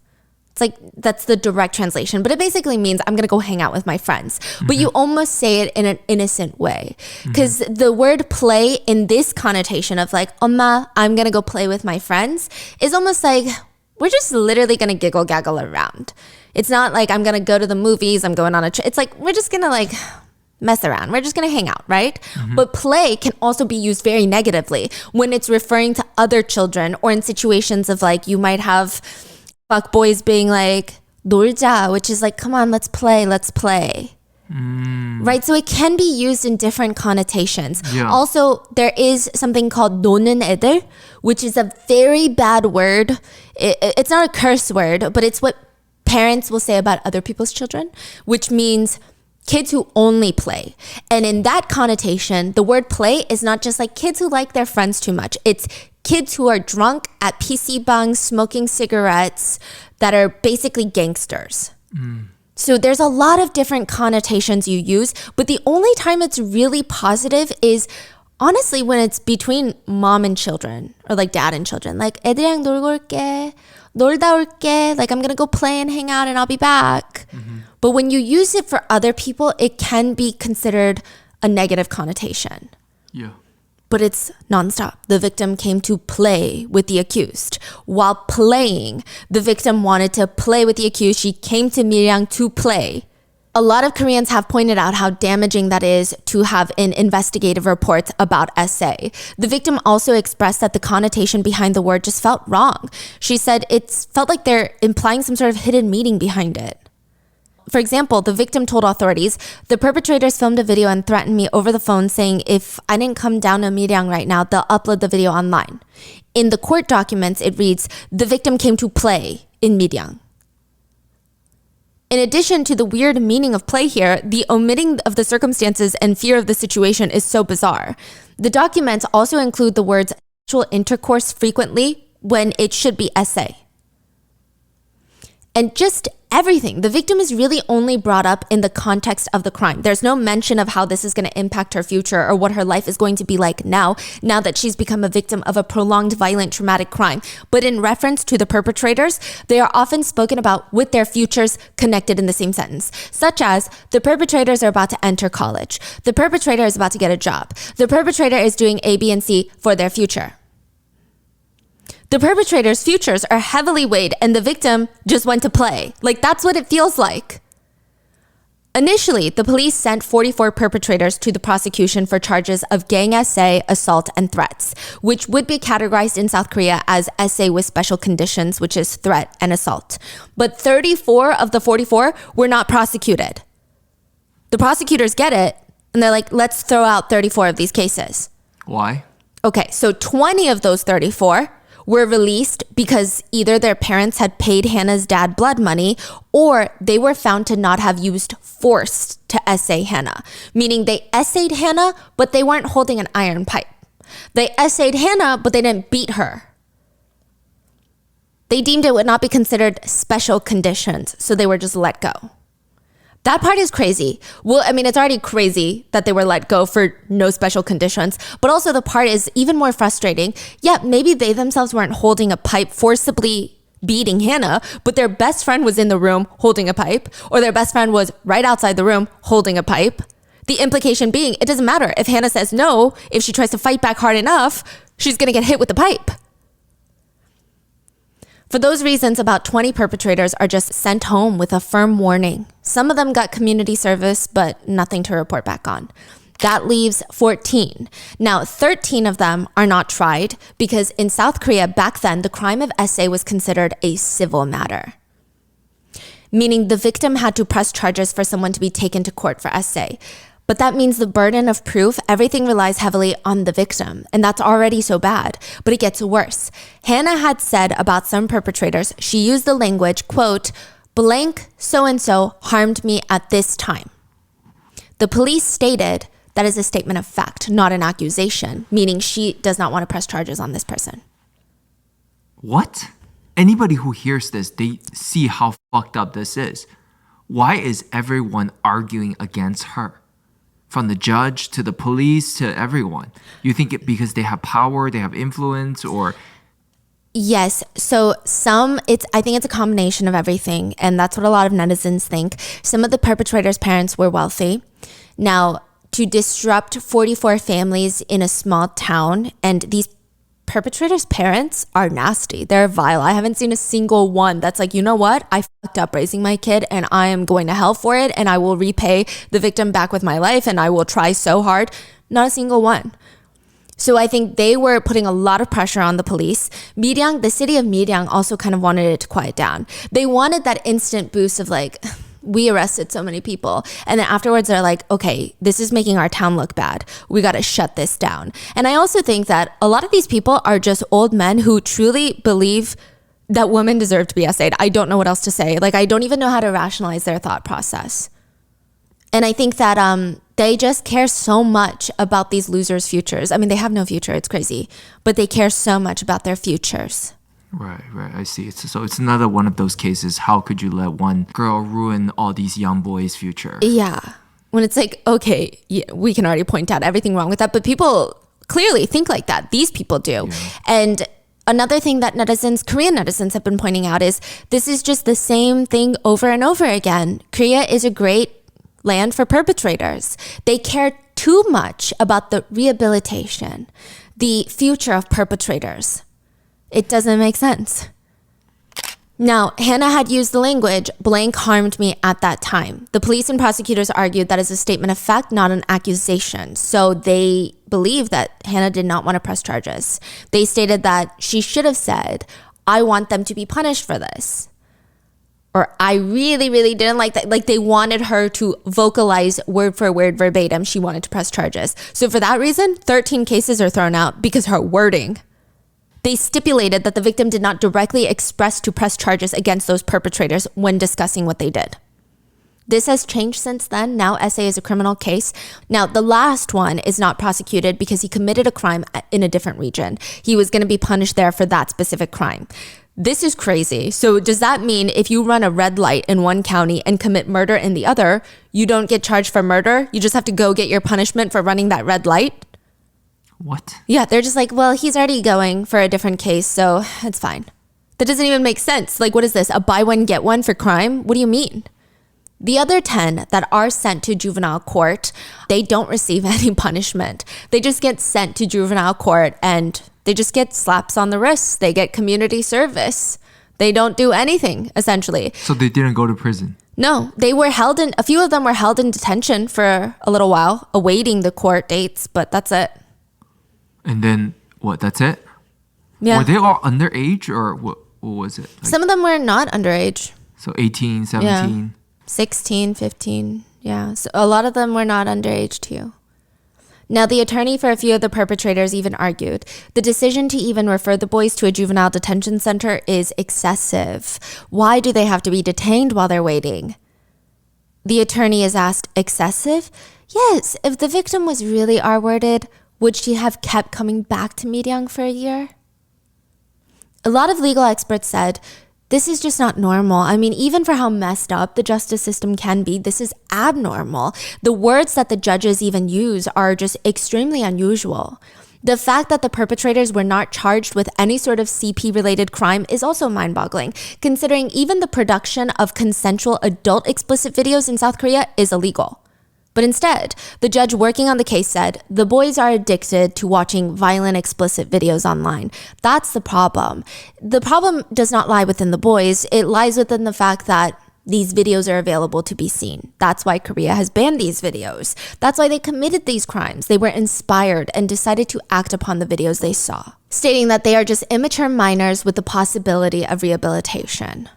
B: It's like, that's the direct translation, but it basically means I'm going to go hang out with my friends. But you almost say it in an innocent way because the word play in this connotation of like, 엄마, I'm going to go play with my friends is almost like, we're just literally going to giggle gaggle around. It's not like I'm going to go to the movies, I'm going on a trip. It's like, we're just going to like mess around. We're just going to hang out, right? But play can also be used very negatively when it's referring to other children or in situations of like, you might have fuck boys being like, 놀자, which is like, come on, let's play. Right? So it can be used in different connotations. Yeah. Also, there is something called 노는 애들, which is a very bad word. It's not a curse word, but it's what parents will say about other people's children, which means kids who only play. And in that connotation, the word play is not just like kids who like their friends too much. It's kids who are drunk at PC bangs, smoking cigarettes, that are basically gangsters. So there's a lot of different connotations you use, but the only time it's really positive is honestly when it's between mom and children or like dad and children. Like 애들이랑 놀고 올게, 놀다 올게, like I'm gonna go play and hang out and I'll be back. But when you use it for other people, it can be considered a negative connotation.
A: Yeah.
B: But it's nonstop. The victim came to play with the accused. While playing, the victim wanted to play with the accused. She came to Miryang to play. A lot of Koreans have pointed out how damaging that is to have in investigative reports about essay. The victim also expressed that the connotation behind the word just felt wrong. She said it felt like they're implying some sort of hidden meaning behind it. for example, the victim told authorities, the perpetrators filmed a video and threatened me over the phone saying if I didn't come down to Miryang right now, they'll upload the video online. In the court documents, it reads, the victim came to play in Miryang. In addition to the weird meaning of play here, the omitting of the circumstances and fear of the situation is so bizarre. The documents also include the words sexual intercourse frequently when it should be essay. And just everything. The victim is really only brought up in the context of the crime. There's no mention of how this is going to impact her future or what her life is going to be like now that she's become a victim of a prolonged, violent, traumatic crime. But in reference to the perpetrators, they are often spoken about with their futures connected in the same sentence, such as the perpetrators are about to enter college. The perpetrator is about to get a job. The perpetrator is doing A, B, and C for their future. The perpetrator's futures are heavily weighed and the victim just went to play. Like, that's what it feels like. Initially, the police sent 44 perpetrators to the prosecution for charges of gang essay, assault, and threats, which would be categorized in South Korea as essay with special conditions, which is threat and assault. But 34 of the 44 were not prosecuted. The prosecutors get it, and they're like, let's throw out 34 of these cases.
A: Why?
B: Okay, so 20 of those 34 were released because either their parents had paid Hannah's dad blood money or they were found to not have used force to essay Hannah, meaning they essayed Hannah, but they weren't holding an iron pipe. They essayed Hannah, but they didn't beat her. They deemed it would not be considered special conditions, so they were just let go. That part is crazy. Well, I mean, it's already crazy that they were let go for no special conditions, but also the part is even more frustrating. Yeah, maybe they themselves weren't holding a pipe forcibly beating Hannah, but their best friend was in the room holding a pipe, or their best friend was right outside the room holding a pipe. The implication being, it doesn't matter if Hannah says no, if she tries to fight back hard enough, she's gonna get hit with the pipe. For those reasons, about 20 perpetrators are just sent home with a firm warning. Some of them got community service, but nothing to report back on. That leaves 14. Now, 13 of them are not tried because in South Korea back then, the crime of essay was considered a civil matter, meaning the victim had to press charges for someone to be taken to court for essay. But that means the burden of proof, everything relies heavily on the victim. And that's already so bad, but it gets worse. Hannah had said about some perpetrators, she used the language, quote, blank so-and-so harmed me at this time. The police stated that is a statement of fact, not an accusation, meaning she does not want to press charges on this person.
A: What? Anybody who hears this, they see how fucked up this is. Why is everyone arguing against her? From the judge to the police to everyone. You think it because they have power, they have influence, or?
B: Yes. So I think it's a combination of everything. And that's what a lot of netizens think. Some of the perpetrators' parents were wealthy. Now, to disrupt 44 families in a small town, and these perpetrators' parents are nasty. They're vile. I haven't seen a single one that's like, you know what? I fucked up raising my kid and I am going to hell for it and I will repay the victim back with my life and I will try so hard. Not a single one. So I think they were putting a lot of pressure on the police. Miryang, the city of Miryang also kind of wanted it to quiet down. They wanted that instant boost of like, we arrested so many people. And then afterwards they're like, okay, this is making our town look bad. We got to shut this down. And I also think that a lot of these people are just old men who truly believe that women deserve to be essayed. I don't know what else to say. Like, I don't even know how to rationalize their thought process. And I think that they just care so much about these losers' futures. I mean, they have no future. It's crazy. But they care so much about their futures.
A: Right. I see. So it's another one of those cases. How could you let one girl ruin all these young boys' future?
B: Yeah. When it's like, okay, yeah, we can already point out everything wrong with that, but people clearly think like that. These people do. Yeah. And another thing that Korean netizens have been pointing out is this is just the same thing over and over again. Korea is a great land for perpetrators. They care too much about the rehabilitation, the future of perpetrators. It doesn't make sense. Now, Hannah had used the language, blank harmed me at that time. The police and prosecutors argued that is a statement of fact, not an accusation. So they believe that Hannah did not want to press charges. They stated that she should have said, I want them to be punished for this. or I really, really didn't like that. Like they wanted her to vocalize word for word verbatim. She wanted to press charges. So for that reason, 13 cases are thrown out because her wording. They stipulated that the victim did not directly express to press charges against those perpetrators when discussing what they did. This has changed since then. Now SA is a criminal case. Now the last one is not prosecuted because he committed a crime in a different region. He was going to be punished there for that specific crime. This is crazy. So does that mean if you run a red light in one county and commit murder in the other, you don't get charged for murder? You just have to go get your punishment for running that red light?
A: What?
B: Yeah, they're just like, well, he's already going for a different case, so it's fine. That doesn't even make sense. Like, what is this? A buy one, get one for crime? What do you mean? The other 10 that are sent to juvenile court, they don't receive any punishment. They just get sent to juvenile court and they just get slaps on the wrists. They get community service. They don't do anything, essentially.
A: So they didn't go to prison?
B: No, they were held in, a few of them were held in detention for a little while, awaiting the court dates, but that's it.
A: And then, what, that's it?
B: Yeah.
A: Were they all underage or what was it? Like,
B: some of them were not underage.
A: so 18, 17?
B: Yeah. 16, 15. Yeah. So a lot of them were not underage too. Now, the attorney for a few of the perpetrators even argued the decision to even refer the boys to a juvenile detention center is excessive. Why do they have to be detained while they're waiting? The attorney is asked, excessive? Yes. If the victim was really R-worded, would she have kept coming back to Miryang for a year? A lot of legal experts said, this is just not normal. I mean, even for how messed up the justice system can be, this is abnormal. The words that the judges even use are just extremely unusual. The fact that the perpetrators were not charged with any sort of CP-related crime is also mind-boggling, considering even the production of consensual adult explicit videos in South Korea is illegal. But instead, the judge working on the case said, the boys are addicted to watching violent, explicit videos online. That's the problem. The problem does not lie within the boys. It lies within the fact that these videos are available to be seen. That's why Korea has banned these videos. That's why they committed these crimes. They were inspired and decided to act upon the videos they saw, stating that they are just immature minors with the possibility of rehabilitation.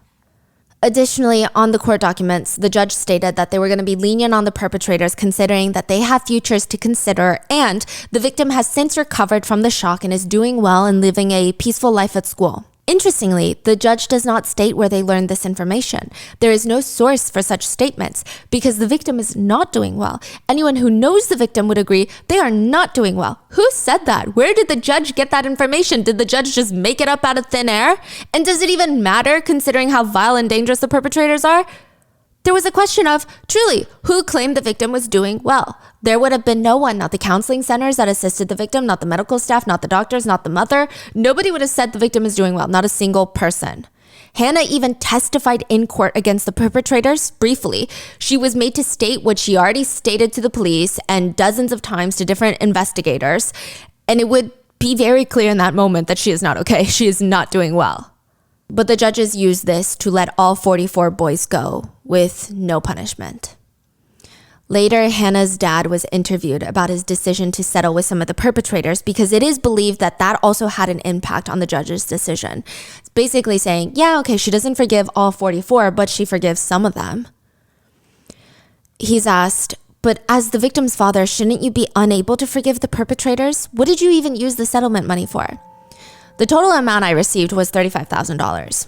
B: Additionally, on the court documents, the judge stated that they were going to be lenient on the perpetrators considering that they have futures to consider and the victim has since recovered from the shock and is doing well and living a peaceful life at school. Interestingly, the judge does not state where they learned this information. There is no source for such statements because the victim is not doing well. Anyone who knows the victim would agree they are not doing well. Who said that? Where did the judge get that information? Did the judge just make it up out of thin air? And does it even matter considering how vile and dangerous the perpetrators are? There was a question of, truly, who claimed the victim was doing well? There would have been no one, not the counseling centers that assisted the victim, not the medical staff, not the doctors, not the mother. Nobody would have said the victim is doing well, not a single person. Hannah even testified in court against the perpetrators briefly. She was made to state what she already stated to the police and dozens of times to different investigators. And it would be very clear in that moment that she is not okay. She is not doing well. But the judges used this to let all 44 boys go with no punishment. Later, Hannah's dad was interviewed about his decision to settle with some of the perpetrators because it is believed that that also had an impact on the judge's decision. It's basically saying, yeah, okay, she doesn't forgive all 44, but she forgives some of them. He's asked, but as the victim's father, shouldn't you be unable to forgive the perpetrators? What did you even use the settlement money for? The total amount I received was $35,000,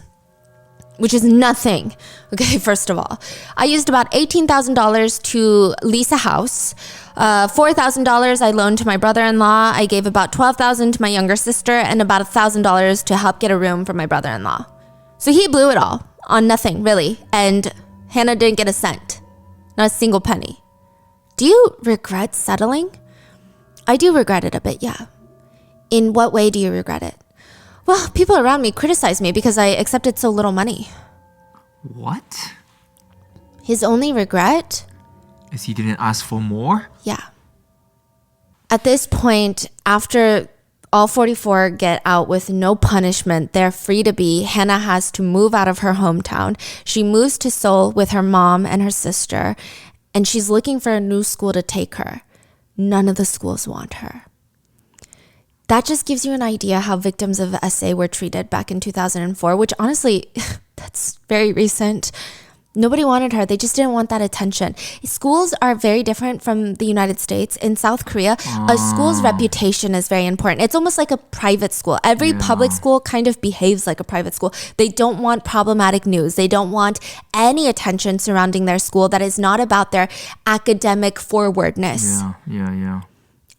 B: which is nothing. Okay, first of all, I used about $18,000 to lease a house. $4,000 I loaned to my brother-in-law. I gave about $12,000 to my younger sister and about $1,000 to help get a room for my brother-in-law. So he blew it all on nothing, really. And Hannah didn't get a cent, not a single penny. Do you regret settling? I do regret it a bit, yeah. In what way do you regret it? Well, people around me criticize me because I accepted so little money.
A: What?
B: His only regret?
A: Is he didn't ask for more?
B: Yeah. At this point, after all 44 get out with no punishment, they're free to be, Hannah has to move out of her hometown. She moves to Seoul with her mom and her sister, and she's looking for a new school to take her. None of the schools want her. That just gives you an idea how victims of SA were treated back in 2004, which honestly, It's very recent. Nobody wanted her. They just didn't want that attention. Schools are very different from the United States. In South Korea, a school's reputation is very important. It's almost like a private school. Every public school kind of behaves like a private school. They don't want problematic news. They don't want any attention surrounding their school that is not about their academic forwardness.
A: Yeah.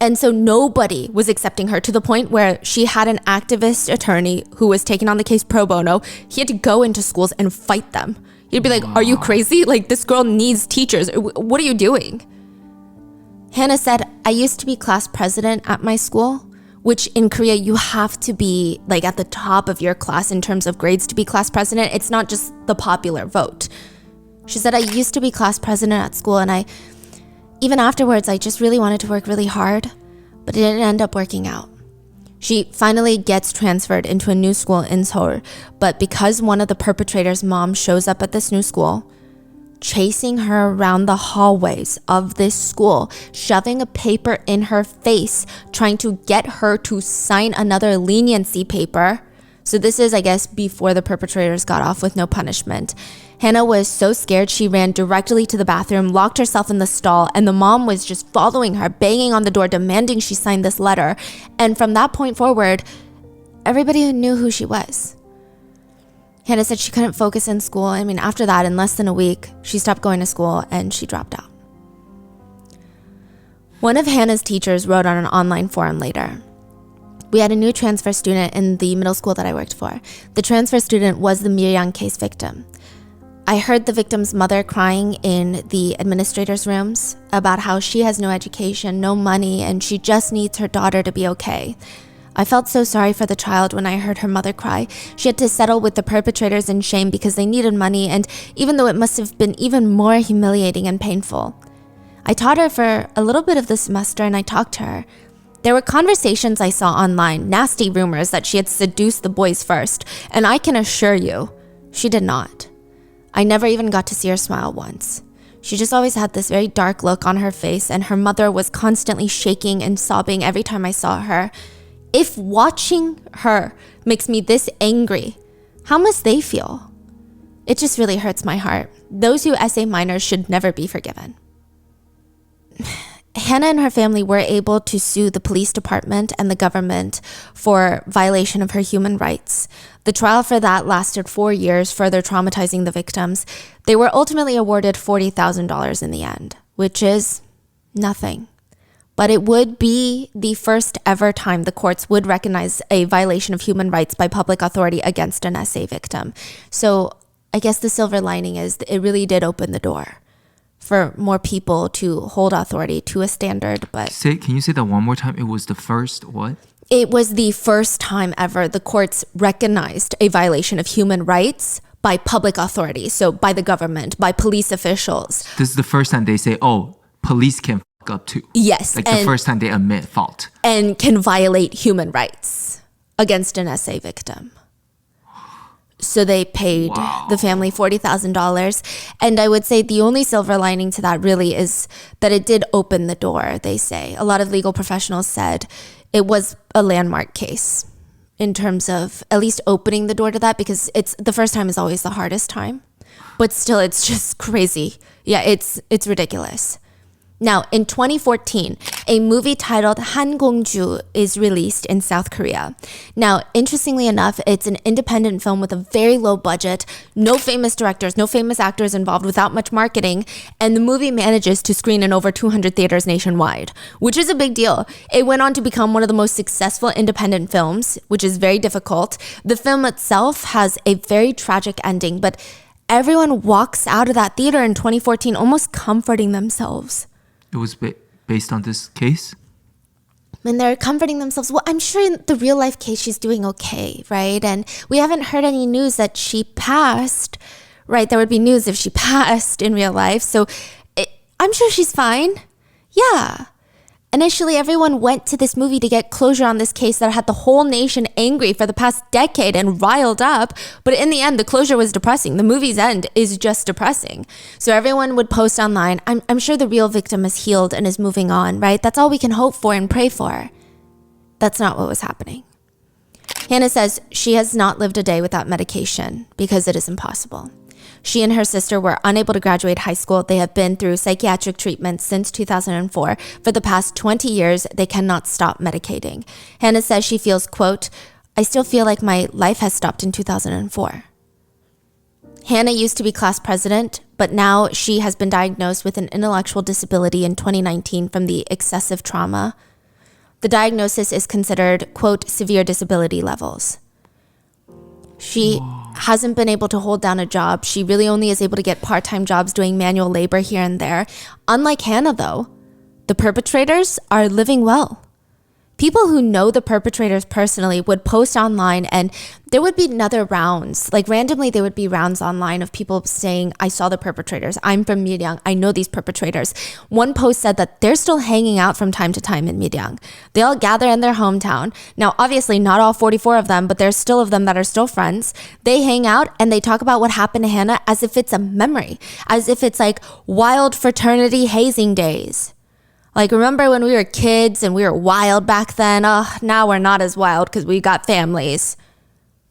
B: And so nobody was accepting her, to the point where she had an activist attorney who was taking on the case pro bono. He had to go into schools and fight them. He'd be like, are you crazy? Like, this girl needs teachers. What are you doing? Hannah said, I used to be class president at my school, which in Korea, you have to be like at the top of your class in terms of grades to be class president. It's not just the popular vote. She said, I used to be class president at school, and even afterwards, I just really wanted to work really hard, but it didn't end up working out. She finally gets transferred into a new school in Seoul, but because one of the perpetrators' mom shows up at this new school, chasing her around the hallways of this school, shoving a paper in her face, trying to get her to sign another leniency paper. So this is, I guess, before the perpetrators got off with no punishment. Hannah was so scared she ran directly to the bathroom, locked herself in the stall, and the mom was just following her, banging on the door, demanding she sign this letter. And from that point forward, everybody knew who she was. Hannah said she couldn't focus in school. I mean, after that, in less than a week, she stopped going to school and she dropped out. One of Hannah's teachers wrote on an online forum later, we had a new transfer student in the middle school that I worked for. The transfer student was the Miryang case victim. I heard the victim's mother crying in the administrator's rooms about how she has no education, no money, and she just needs her daughter to be okay. I felt so sorry for the child when I heard her mother cry. She had to settle with the perpetrators in shame because they needed money, and even though it must have been even more humiliating and painful. I taught her for a little bit of the semester, and I talked to her. There were conversations I saw online, nasty rumors that she had seduced the boys first, and I can assure you, she did not. I never even got to see her smile once. She just always had this very dark look on her face, and her mother was constantly shaking and sobbing every time I saw her. If watching her makes me this angry, how must they feel? It just really hurts my heart. Those who essay minors should never be forgiven. Hannah and her family were able to sue the police department and the government for violation of her human rights. The trial for that lasted 4 years, further traumatizing the victims. They were ultimately awarded $40,000 in the end, which is nothing. But it would be the first ever time the courts would recognize a violation of human rights by public authority against an SA victim. So I guess the silver lining is it really did open the door for more people to hold authority to a standard. But
A: can you say that one more time? It was the first what?
B: It was the first time ever the courts recognized a violation of human rights by public authority. So by the government, by police officials.
A: This is the first time they say, oh, police can fuck up too.
B: Yes.
A: Like the first time they admit fault.
B: And can violate human rights against an SA victim. So they paid the family $40,000. And I would say the only silver lining to that really is that it did open the door, they say. A lot of legal professionals said it was a landmark case in terms of at least opening the door to that, because it's the first time is always the hardest time. But still, it's just crazy. Yeah, it's ridiculous. Now, in 2014, a movie titled 한공주 is released in South Korea. Now, interestingly enough, it's an independent film with a very low budget, no famous directors, no famous actors involved, without much marketing, and the movie manages to screen in over 200 theaters nationwide, which is a big deal. It went on to become one of the most successful independent films, which is very difficult. The film itself has a very tragic ending, but everyone walks out of that theater in 2014 almost comforting themselves.
A: It was based on this case?
B: And they're comforting themselves. Well, I'm sure in the real life case, she's doing okay, right? And we haven't heard any news that she passed, right? There would be news if she passed in real life. So I'm sure she's fine. Yeah. Initially, everyone went to this movie to get closure on this case that had the whole nation angry for the past decade and riled up. But in the end, the closure was depressing. The movie's end is just depressing. So everyone would post online, I'm sure the real victim is healed and is moving on, right? That's all we can hope for and pray for. That's not what was happening. Hannah says she has not lived a day without medication because it is impossible. She and her sister were unable to graduate high school. They have been through psychiatric treatment since 2004. For the past 20 years, they cannot stop medicating. Hannah says she feels, quote, I still feel like my life has stopped in 2004. Hannah used to be class president, but now she has been diagnosed with an intellectual disability in 2019 from the excessive trauma. The diagnosis is considered, quote, severe disability levels. She hasn't been able to hold down a job. She really only is able to get part-time jobs doing manual labor here and there. Unlike Hannah, though, the perpetrators are living well. People who know the perpetrators personally would post online and there would be another rounds. Like randomly, there would be rounds online of people saying, I saw the perpetrators. I'm from Miryang. I know these perpetrators. One post said that they're still hanging out from time to time in Miryang. They all gather in their hometown. Now, obviously, not all 44 of them, but there's still of them that are still friends. They hang out and they talk about what happened to Hannah as if it's a memory, as if it's like wild fraternity hazing days. Like, remember when we were kids and we were wild back then? Oh, now we're not as wild because we got families.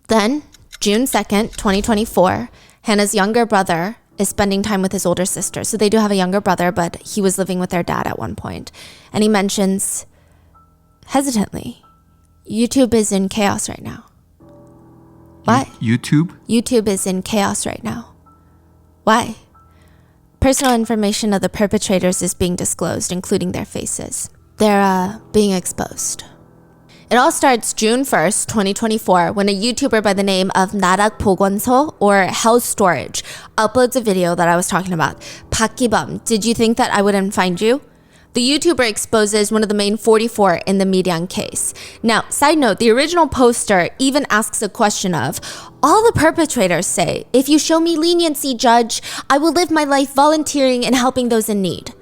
B: Then, June 2nd, 2024, Hannah's younger brother is spending time with his older sister. So they do have a younger brother, but he was living with their dad at one point. And he mentions, hesitantly, YouTube is in chaos right now. Why?
A: YouTube?
B: YouTube is in chaos right now. Why? Personal information of the perpetrators is being disclosed, including their faces. They're being exposed. It all starts June 1st, 2024, when a YouTuber by the name of Narak Bogonso, or Hell Storage, uploads a video that I was talking about. Pakibam, did you think that I wouldn't find you? The YouTuber exposes one of the main 44 in the Miryang case. Now, side note, the original poster even asks a question of, all the perpetrators say, if you show me leniency, judge, I will live my life volunteering and helping those in need.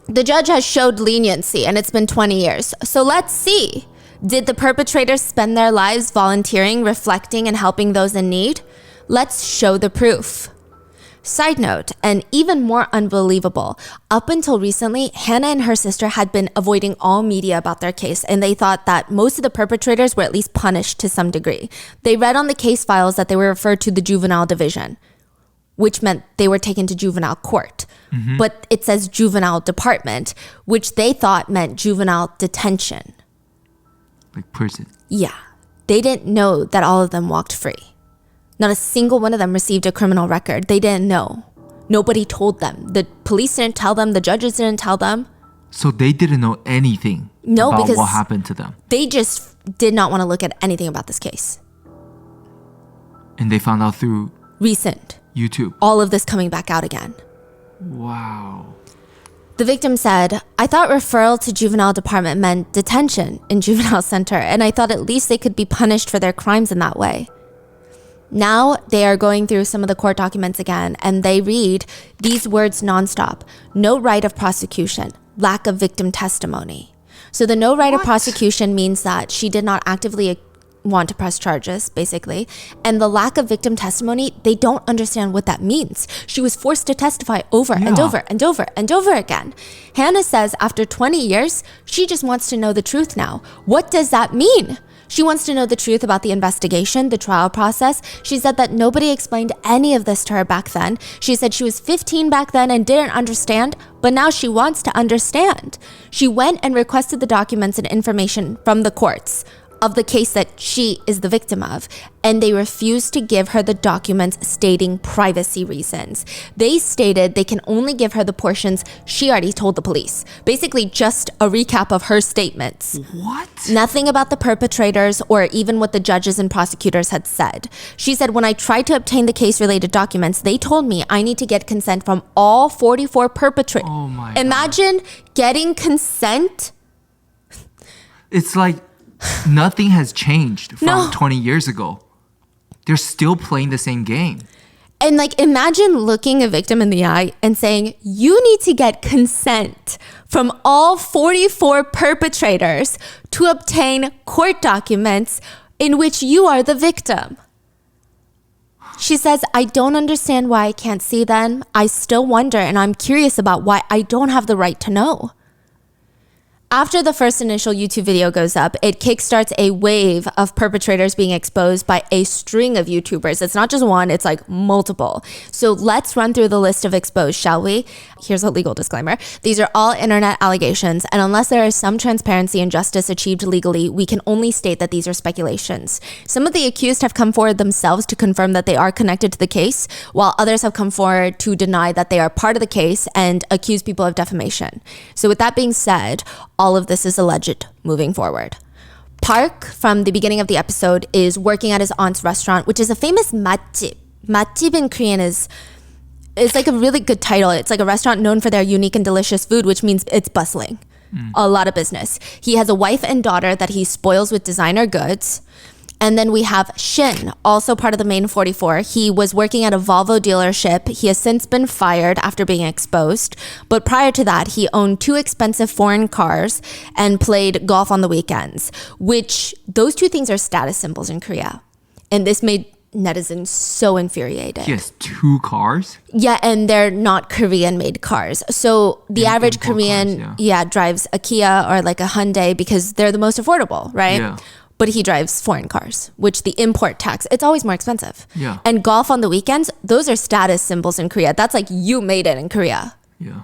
B: The judge has showed leniency and it's been 20 years. So let's see. Did the perpetrators spend their lives volunteering, reflecting, and helping those in need? Let's show the proof. Side note, and even more unbelievable, up until recently, Hannah and her sister had been avoiding all media about their case, and they thought that most of the perpetrators were at least punished to some degree. They read on the case files that they were referred to the juvenile division, which meant they were taken to juvenile court. But it says juvenile department, which they thought meant juvenile detention.
A: Like prison.
B: Yeah. They didn't know that all of them walked free. Not a single one of them received a criminal record. They didn't know. Nobody told them. The police didn't tell them. The judges didn't tell them.
A: So they didn't know anything about
B: because
A: what happened to them.
B: They just did not want to look at anything about this case.
A: And they found out through
B: Recent.
A: YouTube.
B: All of this coming back out again.
A: Wow.
B: The victim said, I thought referral to juvenile department meant detention in juvenile center, and I thought at least they could be punished for their crimes in that way. Now they are going through some of the court documents again, and they read these words nonstop. No right of prosecution, lack of victim testimony. So the no right of prosecution means that she did not actively want to press charges, basically. And the lack of victim testimony, they don't understand what that means. She was forced to testify over and over and over and over again. Hannah says after 20 years, she just wants to know the truth now. What does that mean? She wants to know the truth about the investigation, the trial process. She said that nobody explained any of this to her back then. She said she was 15 back then and didn't understand, but now she wants to understand. She went and requested the documents and information from the courts of the case that she is the victim of, and they refused to give her the documents stating privacy reasons. They stated they can only give her the portions she already told the police. Basically just a recap of her statements.
A: What?
B: Nothing about the perpetrators or even what the judges and prosecutors had said. She said, when I tried to obtain the case-related documents, they told me I need to get consent from all 44 perpetrators.
A: Oh my
B: Imagine getting consent.
A: It's like nothing has changed from
B: No.
A: 20 years ago. They're still playing the same game.
B: And like, imagine looking a victim in the eye and saying, you need to get consent from all 44 perpetrators to obtain court documents in which you are the victim. She says, I don't understand why I can't see them. I still wonder, and I'm curious about why I don't have the right to know. After the first initial YouTube video goes up, it kickstarts a wave of perpetrators being exposed by a string of YouTubers. It's not just one, it's like multiple. So let's run through the list of exposed, shall we? Here's a legal disclaimer. These are all internet allegations, and unless there is some transparency and justice achieved legally, we can only state that these are speculations. Some of the accused have come forward themselves to confirm that they are connected to the case, while others have come forward to deny that they are part of the case and accuse people of defamation. So with that being said, all of this is alleged moving forward. Park, from the beginning of the episode, is working at his aunt's restaurant, which is a famous 맛집. 맛집 in Korean is like a really good title. It's like a restaurant known for their unique and delicious food, which means it's bustling. A lot of business. He has a wife and daughter that he spoils with designer goods. And then we have Shin, also part of the main 44. He was working at a Volvo dealership. He has since been fired after being exposed. But prior to that, he owned 2 expensive foreign cars and played golf on the weekends, which those 2 things are status symbols in Korea. And this made netizens so infuriated.
A: He has 2 cars?
B: Yeah, and they're not Korean-made cars. So the average Korean cars, drives a Kia or like a Hyundai because they're the most affordable, right?
A: Yeah.
B: But he drives foreign cars, which the import tax, it's always more expensive.
A: Yeah.
B: And golf on the weekends, those are status symbols in Korea. That's like you made it in Korea.
A: Yeah.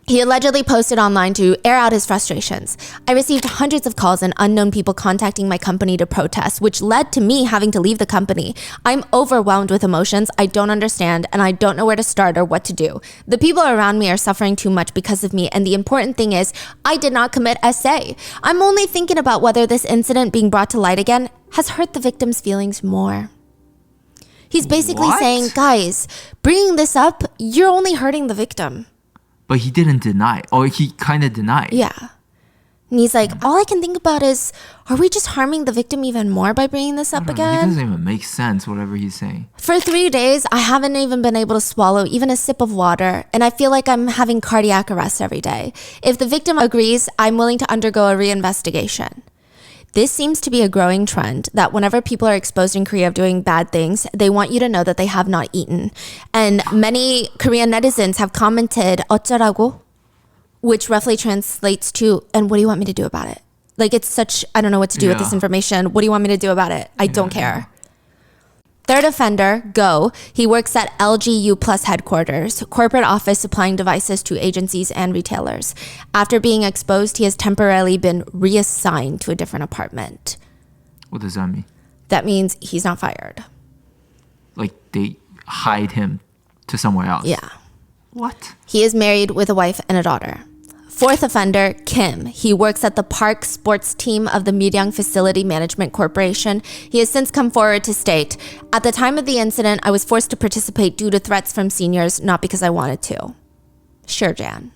B: He allegedly posted online to air out his frustrations. I received hundreds of calls and unknown people contacting my company to protest, which led to me having to leave the company. I'm overwhelmed with emotions I don't understand, and I don't know where to start or what to do. The people around me are suffering too much because of me, and the important thing is, I did not commit SA. I'm only thinking about whether this incident being brought to light again has hurt the victim's feelings more. He's basically saying, guys, bringing this up, you're only hurting the victim.
A: But he didn't deny. Or he kind of denied.
B: Yeah. And he's like, all I can think about is, are we just harming the victim even more by bringing this up again?
A: It doesn't even make sense, whatever he's saying.
B: For 3 days, I haven't even been able to swallow even a sip of water, and I feel like I'm having cardiac arrest every day. If the victim agrees, I'm willing to undergo a reinvestigation. This seems to be a growing trend that whenever people are exposed in Korea of doing bad things, they want you to know that they have not eaten. And many Korean netizens have commented, 어쩌라고? Which roughly translates to, and what do you want me to do about it? Like, it's such, I don't know what to do with this information. What do you want me to do about it? I don't care. Third offender, Go. He works at LGU Plus headquarters, corporate office supplying devices to agencies and retailers. After being exposed, he has temporarily been reassigned to a different apartment.
A: What does that mean?
B: That means he's not fired.
A: Like they hide him to somewhere else?
B: Yeah.
A: What?
B: He is married with a wife and a daughter. Fourth offender, Kim. He works at the park sports team of the Miryang Facility Management Corporation. He has since come forward to state, at the time of the incident, I was forced to participate due to threats from seniors, not because I wanted to. Sure, Jan.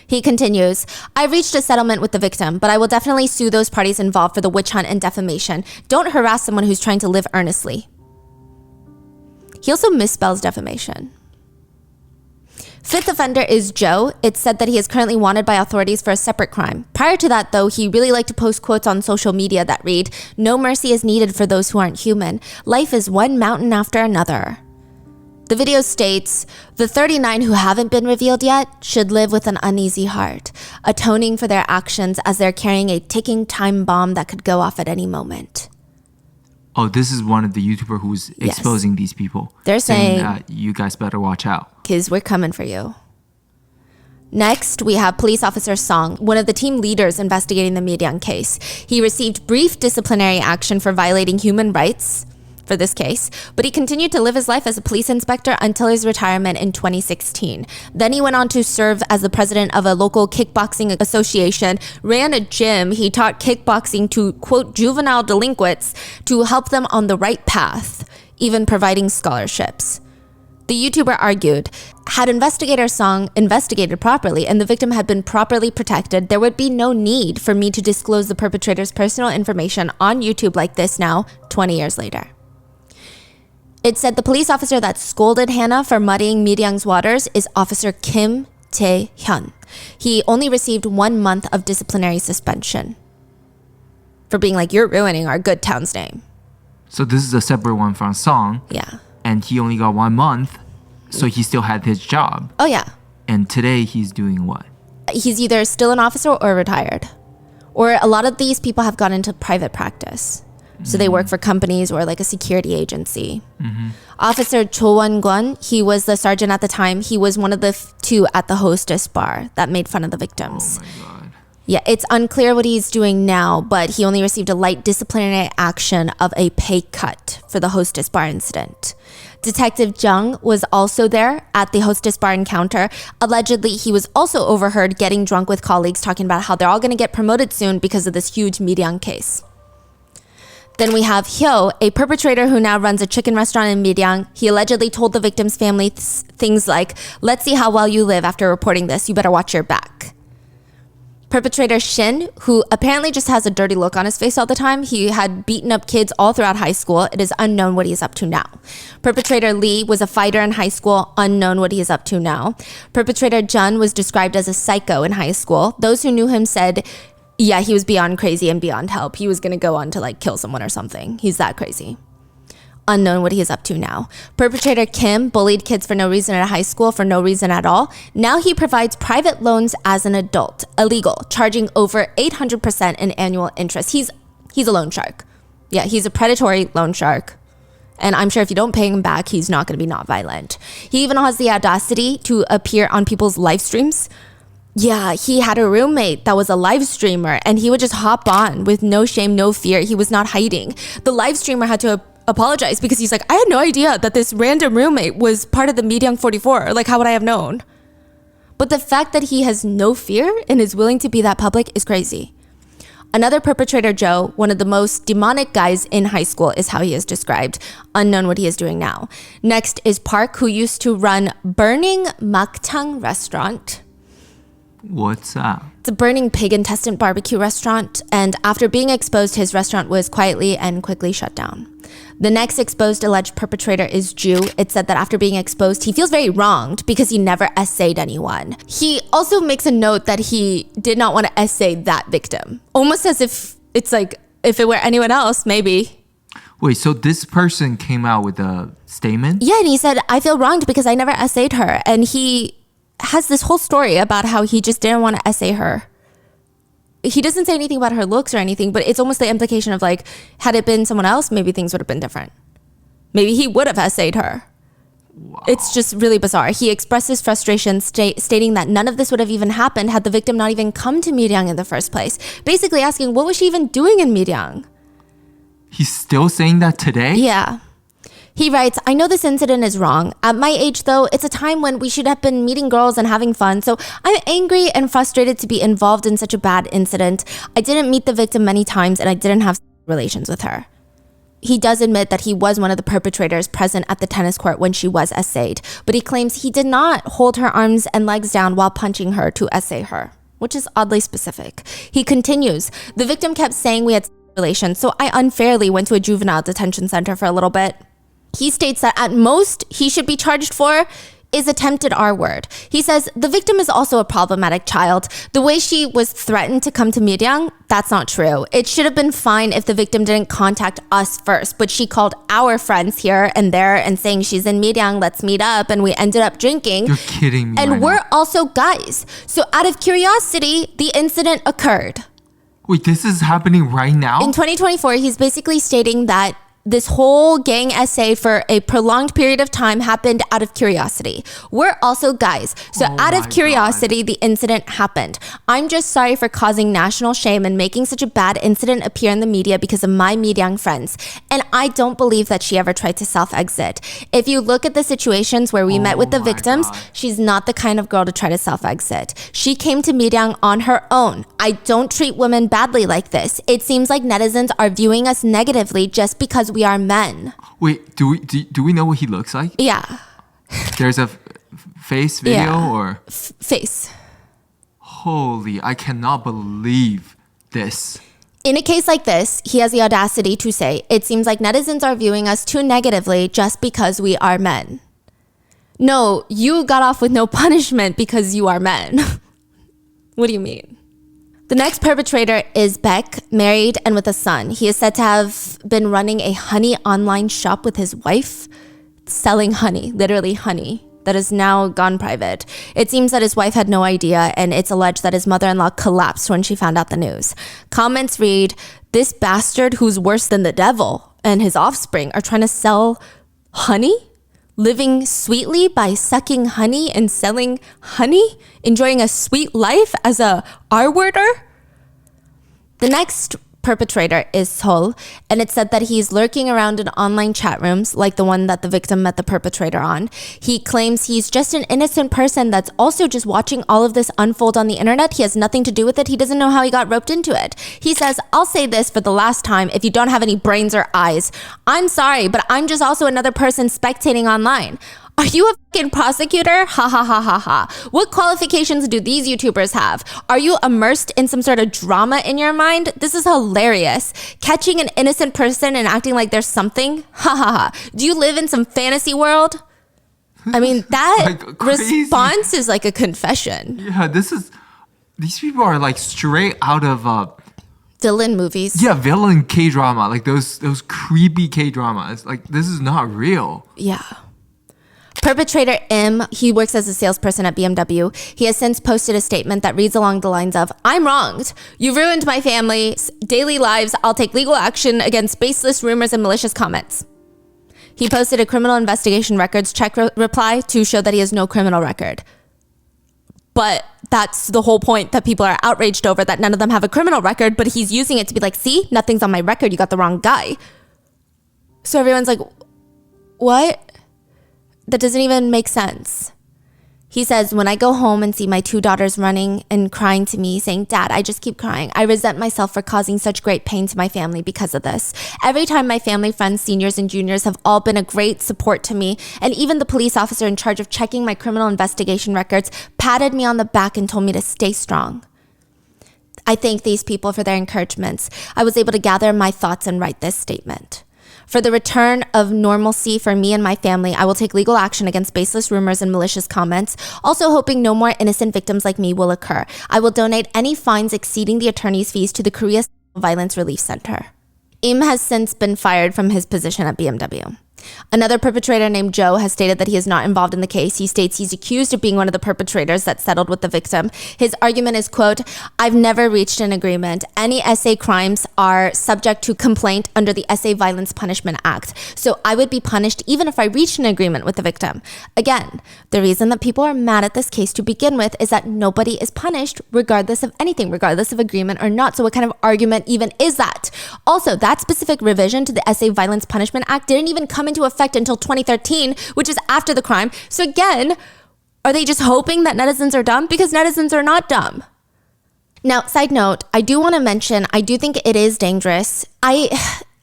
B: He continues, I reached a settlement with the victim, but I will definitely sue those parties involved for the witch hunt and defamation. Don't harass someone who's trying to live earnestly. He also misspells defamation. Fifth offender is Joe. It's said that he is currently wanted by authorities for a separate crime. Prior to that, though, he really liked to post quotes on social media that read, no mercy is needed for those who aren't human. Life is one mountain after another. The video states, the 39 who haven't been revealed yet should live with an uneasy heart, atoning for their actions as they're carrying a ticking time bomb that could go off at any moment.
A: Oh, this is one of the YouTubers who's exposing these people.
B: They're saying
A: you guys better watch out.
B: Because we're coming for you. Next, we have police officer Song, one of the team leaders investigating the Miryang case. He received brief disciplinary action for violating human rights for this case, but he continued to live his life as a police inspector until his retirement in 2016. Then he went on to serve as the president of a local kickboxing association, ran a gym. He taught kickboxing to, quote, juvenile delinquents to help them on the right path, even providing scholarships. The YouTuber argued, had investigator Song investigated properly and the victim had been properly protected, there would be no need for me to disclose the perpetrator's personal information on YouTube like this now, 20 years later. It said the police officer that scolded Hannah for muddying Miryang's waters is Officer Kim Tae-hyun. He only received 1 month of disciplinary suspension for being like, you're ruining our good town's name.
A: So this is a separate one from Song.
B: Yeah.
A: And he only got 1 month, so he still had his job.
B: Oh, yeah.
A: And today he's doing what?
B: he's either still an officer or retired. Or a lot of these people have gone into private practice. So they work for companies or like a security agency. Officer Cho Won-kwon, he was the sergeant at the time. He was one of the two at the hostess bar that made fun of the victims.
A: Oh my God.
B: Yeah, it's unclear what he's doing now, but he only received a light disciplinary action of a pay cut for the hostess bar incident. Detective Jung was also there at the hostess bar encounter. Allegedly, he was also overheard getting drunk with colleagues talking about how they're all going to get promoted soon because of this huge Miryang case. Then we have Hyo, a perpetrator who now runs a chicken restaurant in Miryang. He allegedly told the victim's family things like, "Let's see how well you live after reporting this. You better watch your back." Perpetrator Shin, who apparently just has a dirty look on his face all the time. He had beaten up kids all throughout high school. It is unknown what he is up to now. Perpetrator Lee was a fighter in high school. Unknown what he is up to now. Perpetrator Jun was described as a psycho in high school. Those who knew him said, yeah, he was beyond crazy and beyond help. He was going to go on to like kill someone or something. He's that crazy. Unknown what he is up to now. Perpetrator Kim bullied kids for no reason at high school for no reason at all. Now he provides private loans as an adult, illegal, charging over 800% in annual interest. He's a loan shark. Yeah, he's a predatory loan shark. And I'm sure if you don't pay him back, he's not going to be not violent. He even has the audacity to appear on people's live streams. Yeah, he had a roommate that was a live streamer and he would just hop on with no shame, no fear. He was not hiding. The live streamer had to apologize because he's like, I had no idea that this random roommate was part of the Miryang 44. Like, how would I have known? But the fact that he has no fear and is willing to be that public is crazy. Another perpetrator, Joe, one of the most demonic guys in high school, is how he is described. Unknown what he is doing now. Next is Park, who used to run Burning Makchang restaurant.
A: What's that?
B: It's a burning pig intestine barbecue restaurant, and after being exposed, his restaurant was quietly and quickly shut down. The next exposed alleged perpetrator is Ju. It said that after being exposed, he feels very wronged because he never essayed anyone. He also makes a note that he did not want to essay that victim, almost as if it's like, if it were anyone else, maybe.
A: Wait, so this person came out with a statement?
B: Yeah, and he said, I feel wronged because I never essayed her, and he has this whole story about how he just didn't want to essay her. He doesn't say anything about her looks or anything, but it's almost the implication of like, had it been someone else, maybe things would have been different. Maybe he would have essayed her. Wow. It's just really bizarre. He expresses frustration, stating that none of this would have even happened had the victim not even come to Miryang in the first place. Basically asking, what was she even doing in Miryang?
A: He's still saying that today?
B: Yeah. He writes, I know this incident is wrong. At my age, though, it's a time when we should have been meeting girls and having fun. So I'm angry and frustrated to be involved in such a bad incident. I didn't meet the victim many times and I didn't have relations with her. He does admit that he was one of the perpetrators present at the tennis court when she was essayed, but he claims he did not hold her arms and legs down while punching her to essay her, which is oddly specific. He continues, the victim kept saying we had relations, so I unfairly went to a juvenile detention center for a little bit. He states that at most he should be charged for is attempted R-word. He says the victim is also a problematic child. The way she was threatened to come to Miryang, that's not true. It should have been fine if the victim didn't contact us first, but she called our friends here and there and saying she's in Miryang, let's meet up, and we ended up drinking.
A: You're kidding me.
B: And
A: right
B: we're
A: now.
B: also guys. So out of curiosity, the incident occurred.
A: Wait, this is happening right now?
B: In 2024, he's basically stating that this whole gang essay for a prolonged period of time happened out of curiosity. We're also guys. So out of curiosity, the incident happened. I'm just sorry for causing national shame and making such a bad incident appear in the media because of my Miryang friends. And I don't believe that she ever tried to self-exit. If you look at the situations where we met with the victims, she's not the kind of girl to try to self-exit. She came to Miryang on her own. I don't treat women badly like this. It seems like netizens are viewing us negatively just because we are men.
A: Wait, do we know what he looks like?
B: Yeah.
A: There's a face video or?
B: Face.
A: Holy, I cannot believe this.
B: In a case like this, he has the audacity to say, it seems like netizens are viewing us too negatively just because we are men. No, you got off with no punishment because you are men. What do you mean? The next perpetrator is Beck, married and with a son. He is said to have been running a honey online shop with his wife, selling honey, literally honey, that has now gone private. It seems that his wife had no idea, and it's alleged that his mother-in-law collapsed when she found out the news. Comments read, "This bastard who's worse than the devil and his offspring are trying to sell honey? Living sweetly by sucking honey and selling honey? Enjoying a sweet life as a R-worder?" The next perpetrator is Sol, and it said that he's lurking around in online chat rooms like the one that the victim met the perpetrator on. He claims he's just an innocent person that's also just watching all of this unfold on the internet. He has nothing to do with it. He doesn't know how he got roped into it. He says, "I'll say this for the last time if you don't have any brains or eyes. I'm sorry, but I'm just also another person spectating online. Are you a fucking prosecutor? Ha ha ha ha ha. What qualifications do these YouTubers have? Are you immersed in some sort of drama in your mind? This is hilarious. Catching an innocent person and acting like there's something? Ha ha ha. Do you live in some fantasy world?" I mean, that
A: like
B: response is like a confession.
A: Yeah, these people are like straight out of
B: Villain movies.
A: yeah, villain K-drama, like those creepy K-dramas. Like, this is not real.
B: Yeah. Perpetrator M, he works as a salesperson at BMW. He has since posted a statement that reads along the lines of, "I'm wronged. You've ruined my family's daily lives. I'll take legal action against baseless rumors and malicious comments." He posted a criminal investigation records check reply to show that he has no criminal record. But that's the whole point that people are outraged over, that none of them have a criminal record, but he's using it to be like, "See, nothing's on my record. You got the wrong guy." So everyone's like, what? That doesn't even make sense. He says, "When I go home and see my 2 daughters running and crying to me saying, 'Dad, I just keep crying,' I resent myself for causing such great pain to my family because of this. Every time my family, friends, seniors, and juniors have all been a great support to me, and even the police officer in charge of checking my criminal investigation records patted me on the back and told me to stay strong. I thank these people for their encouragements. I was able to gather my thoughts and write this statement. For the return of normalcy for me and my family, I will take legal action against baseless rumors and malicious comments, also hoping no more innocent victims like me will occur. I will donate any fines exceeding the attorney's fees to the Korea Violence Relief Center." Im has since been fired from his position at BMW. Another perpetrator named Joe has stated that he is not involved in the case. He states he's accused of being one of the perpetrators that settled with the victim. His argument is, quote, "I've never reached an agreement. Any SA crimes are subject to complaint under the SA Violence Punishment Act. So I would be punished even if I reached an agreement with the victim." Again, the reason that people are mad at this case to begin with is that nobody is punished regardless of anything, regardless of agreement or not. So what kind of argument even is that? Also, that specific revision to the SA Violence Punishment Act didn't even come into effect until 2013, which is after the crime. So again, are they just hoping that netizens are dumb? Because netizens are not dumb. Now, side note, I do want to mention, I do think it is dangerous.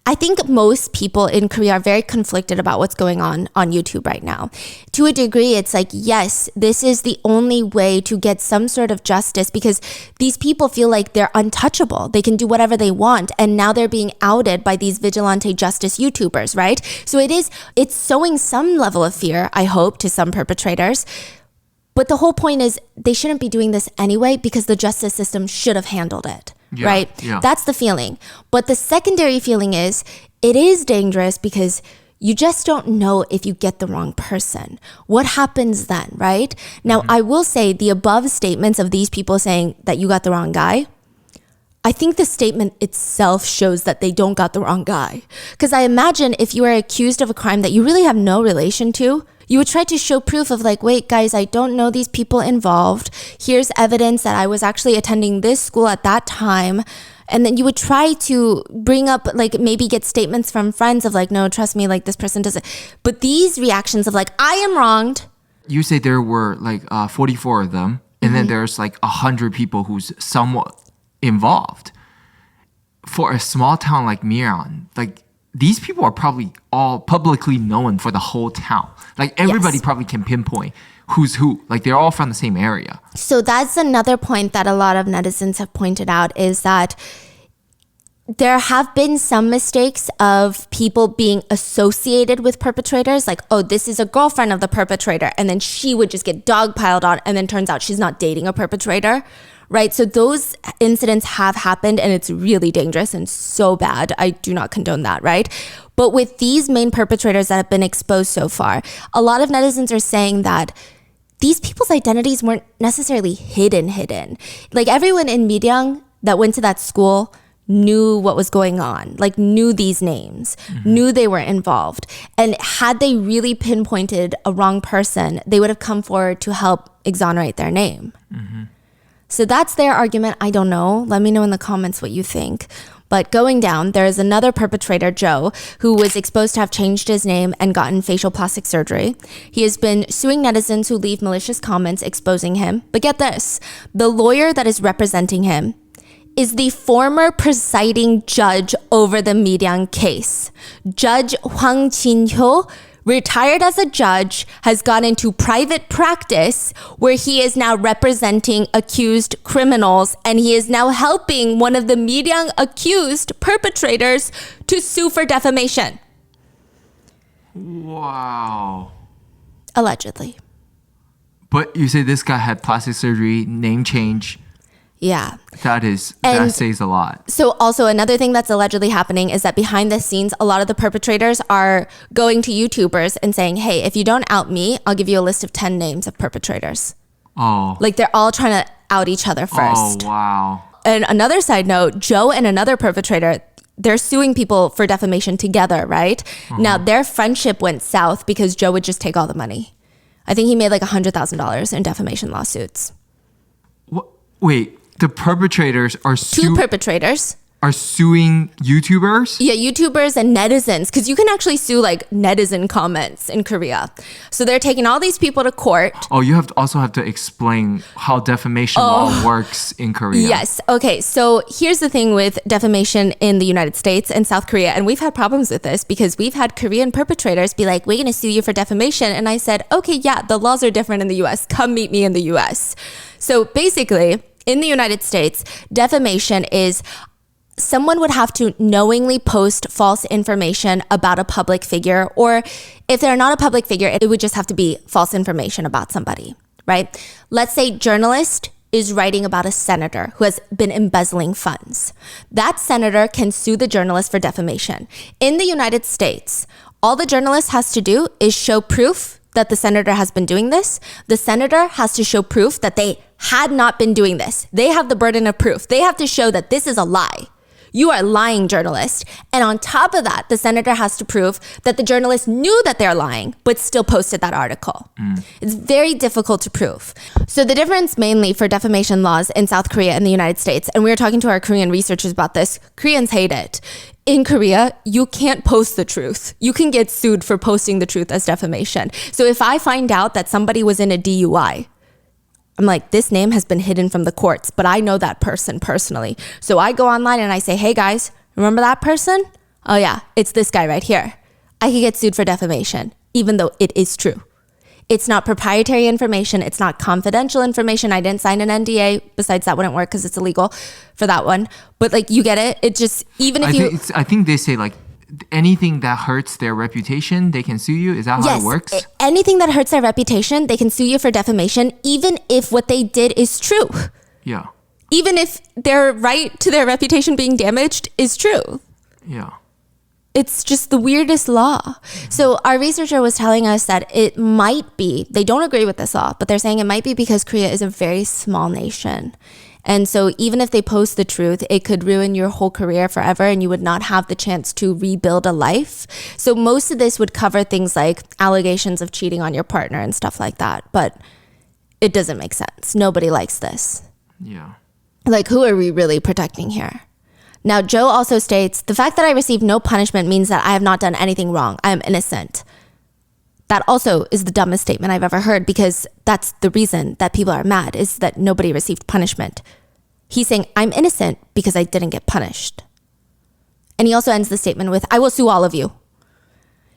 B: I think most people in Korea are very conflicted about what's going on YouTube right now. To a degree, it's like, yes, this is the only way to get some sort of justice because these people feel like they're untouchable. They can do whatever they want. And now they're being outed by these vigilante justice YouTubers, right? So it's sowing some level of fear, I hope, to some perpetrators. But the whole point is they shouldn't be doing this anyway because the justice system should have handled it.
A: Yeah,
B: right?
A: Yeah.
B: That's the feeling. But the secondary feeling is it is dangerous because you just don't know if you get the wrong person. What happens then, right? Now, I will say the above statements of these people saying that you got the wrong guy, I think the statement itself shows that they don't got the wrong guy. Because I imagine if you are accused of a crime that you really have no relation to, you would try to show proof of like, wait, guys, I don't know these people involved. Here's evidence that I was actually attending this school at that time. And then you would try to bring up, like, maybe get statements from friends of like, no, trust me, like this person doesn't. But these reactions of like, I am wronged.
A: You say there were like 44 of them. And then there's like 100 people who's somewhat involved. For a small town like Miryang, like these people are probably all publicly known for the whole town. Like everybody probably can pinpoint who's who. Like they're all from the same area.
B: So that's another point that a lot of netizens have pointed out is that there have been some mistakes of people being associated with perpetrators. Like, oh, this is a girlfriend of the perpetrator. And then she would just get dogpiled on. And then turns out she's not dating a perpetrator. right? So those incidents have happened and it's really dangerous and so bad. I do not condone that, right? But with these main perpetrators that have been exposed so far, a lot of netizens are saying that these people's identities weren't necessarily hidden. Like everyone in Miryang that went to that school knew what was going on, like knew these names, knew they were involved. And had they really pinpointed a wrong person, they would have come forward to help exonerate their name. So that's their argument. I don't know. Let me know in the comments what you think. But going down, there is another perpetrator, Joe, who was exposed to have changed his name and gotten facial plastic surgery. He has been suing netizens who leave malicious comments exposing him. But get this, the lawyer that is representing him is the former presiding judge over the Miryang case. Judge Hwang Jin-hyo, retired as a judge, has gone into private practice where he is now representing accused criminals, and he is now helping one of the Miryang accused perpetrators to sue for defamation.
A: Wow.
B: Allegedly.
A: But you say this guy had plastic surgery, name change.
B: Yeah.
A: That says a lot.
B: So also another thing that's allegedly happening is that behind the scenes, a lot of the perpetrators are going to YouTubers and saying, hey, if you don't out me, I'll give you a list of 10 names of perpetrators.
A: Oh.
B: Like they're all trying to out each other first.
A: Oh, wow.
B: And another side note, Joe and another perpetrator, they're suing people for defamation together, right? Now their friendship went south because Joe would just take all the money. I think he made like $100,000 in defamation lawsuits.
A: What? Wait. The perpetrators are
B: Two perpetrators
A: are suing YouTubers?
B: Yeah, YouTubers and netizens, because you can actually sue like netizen comments in Korea. So they're taking all these people to court.
A: Oh, you also have to explain how defamation law works in Korea.
B: Yes. Okay. So here's the thing with defamation in the United States and South Korea. And we've had problems with this because we've had Korean perpetrators be like, we're going to sue you for defamation. And I said, okay, yeah, the laws are different in the US. Come meet me in the US. So basically, in the United States, defamation is someone would have to knowingly post false information about a public figure, or if they're not a public figure, it would just have to be false information about somebody, right? Let's say journalist is writing about a senator who has been embezzling funds. That senator can sue the journalist for defamation. In the United States, all the journalist has to do is show proof that the senator has been doing this. The senator has to show proof that they had not been doing this. They have the burden of proof. They have to show that this is a lie. You are lying, journalist. And on top of that, the senator has to prove that the journalist knew that they're lying, but still posted that article. It's very difficult to prove. So the difference mainly for defamation laws in South Korea and the United States, and we were talking to our Korean researchers about this, Koreans hate it. In Korea, you can't post the truth. You can get sued for posting the truth as defamation. So if I find out that somebody was in a DUI, I'm like, this name has been hidden from the courts, but I know that person personally. So I go online and I say, hey guys, remember that person? Oh yeah, it's this guy right here. I could get sued for defamation, even though it is true. It's not proprietary information. It's not confidential information. I didn't sign an NDA. Besides, that wouldn't work because it's illegal for that one. But like, you get it? It just, even if
A: I think they say like, anything that hurts their reputation, they can sue you? Is that how it works?
B: Anything that hurts their reputation, they can sue you for defamation, even if what they did is true.
A: Yeah.
B: Even if their right to their reputation being damaged is true.
A: Yeah.
B: It's just the weirdest law. So our researcher was telling us that it might be, they don't agree with this law, but they're saying it might be because Korea is a very small nation. And so even if they post the truth, it could ruin your whole career forever and you would not have the chance to rebuild a life. So most of this would cover things like allegations of cheating on your partner and stuff like that. But it doesn't make sense. Nobody likes this.
A: Yeah.
B: Like, who are we really protecting here? Now, Joe also states, the fact that I received no punishment means that I have not done anything wrong. I am innocent. That also is the dumbest statement I've ever heard, because that's the reason that people are mad, is that nobody received punishment. He's saying, I'm innocent because I didn't get punished. And he also ends the statement with, I will sue all of you.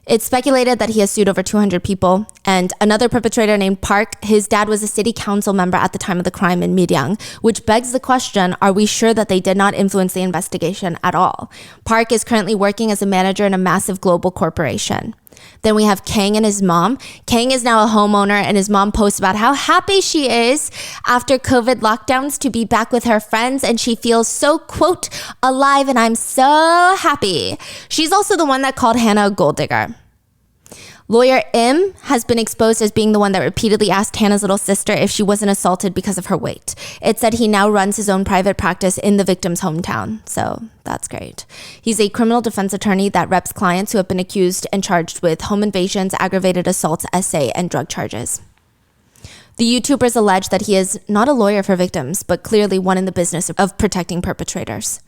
B: It's speculated that he has sued over 200 people. And another perpetrator named Park, his dad was a city council member at the time of the crime in Miryang, which begs the question, are we sure that they did not influence the investigation at all? Park is currently working as a manager in a massive global corporation. Then we have Kang and his mom. Kang is now a homeowner, and his mom posts about how happy she is after COVID lockdowns to be back with her friends, and she feels so, quote, alive, and I'm so happy. She's also the one that called Hannah a gold digger. Lawyer Im has been exposed as being the one that repeatedly asked Hannah's little sister if she wasn't assaulted because of her weight. It said he now runs his own private practice in the victim's hometown, so that's great. He's a criminal defense attorney that reps clients who have been accused and charged with home invasions, aggravated assaults, SA, and drug charges. The YouTubers allege that he is not a lawyer for victims, but clearly one in the business of protecting perpetrators.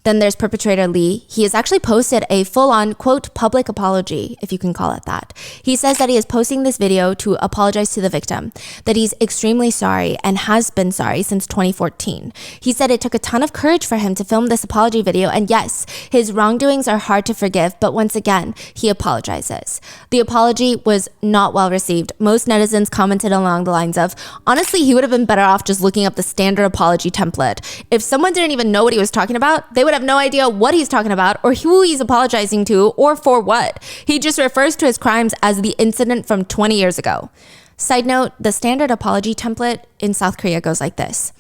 B: Then there's perpetrator Lee. He has actually posted a full-on, quote, public apology, if you can call it that. He says that he is posting this video to apologize to the victim, that he's extremely sorry and has been sorry since 2014. He said it took a ton of courage for him to film this apology video, and yes, his wrongdoings are hard to forgive, but once again, he apologizes. The apology was not well received. Most netizens commented along the lines of, honestly, he would have been better off just looking up the standard apology template. If someone didn't even know what he was talking about, they would have no idea what he's talking about or who he's apologizing to or for what. He just refers to his crimes as the incident from 20 years ago. Side note, the standard apology template in South Korea goes like this.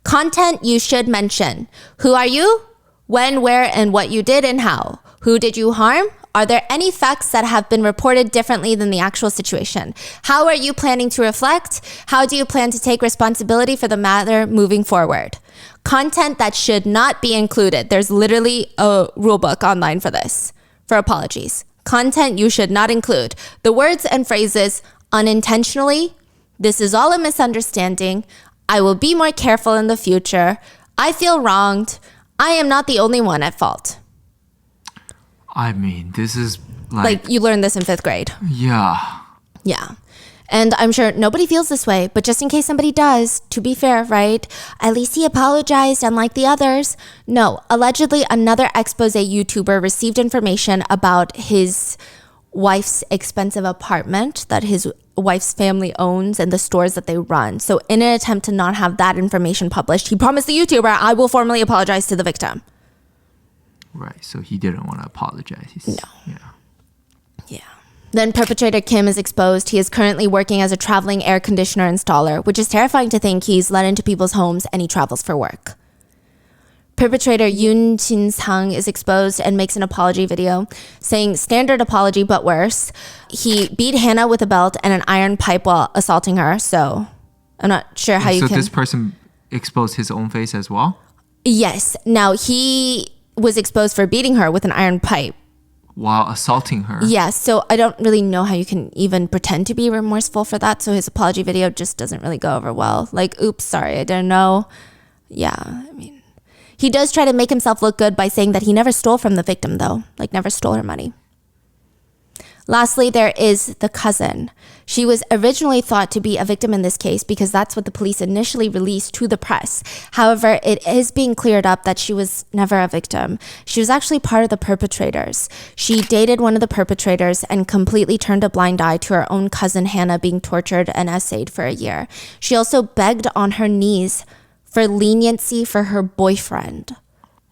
B: Content you should mention. Who are you? When, where, and what you did and how. Who did you harm? Are there any facts that have been reported differently than the actual situation? How are you planning to reflect? How do you plan to take responsibility for the matter moving forward? Content that should not be included. There's literally a rule book online for this, for apologies. Content you should not include. The words and phrases unintentionally, this is all a misunderstanding, I will be more careful in the future, I feel wronged, I am not the only one at fault.
A: I mean, this is
B: like you learned this in 5th grade.
A: Yeah.
B: Yeah. And I'm sure nobody feels this way, but just in case somebody does, to be fair, right? At least he apologized, unlike the others. No, allegedly another expose YouTuber received information about his wife's expensive apartment that his wife's family owns and the stores that they run. So in an attempt to not have that information published, he promised the YouTuber, I will formally apologize to the victim.
A: Right, so he didn't want to apologize.
B: No.
A: Yeah.
B: Yeah. Then perpetrator Kim is exposed. He is currently working as a traveling air conditioner installer, which is terrifying to think he's let into people's homes and he travels for work. Perpetrator Yoon Jin-sang is exposed and makes an apology video saying standard apology but worse. He beat Hannah with a belt and an iron pipe while assaulting her, so I'm not sure how you can...
A: So this person exposed his own face as well?
B: Yes. Now he was exposed for beating her with an iron pipe.
A: While assaulting her.
B: Yeah, so I don't really know how you can even pretend to be remorseful for that. So his apology video just doesn't really go over well. Like, oops, sorry, I didn't know. Yeah, I mean, he does try to make himself look good by saying that he never stole from the victim, though. Like, never stole her money. Lastly, there is the cousin. She was originally thought to be a victim in this case because that's what the police initially released to the press. However, it is being cleared up that she was never a victim. She was actually part of the perpetrators. She dated one of the perpetrators and completely turned a blind eye to her own cousin Hannah being tortured and essayed for a year. She also begged on her knees for leniency for her boyfriend.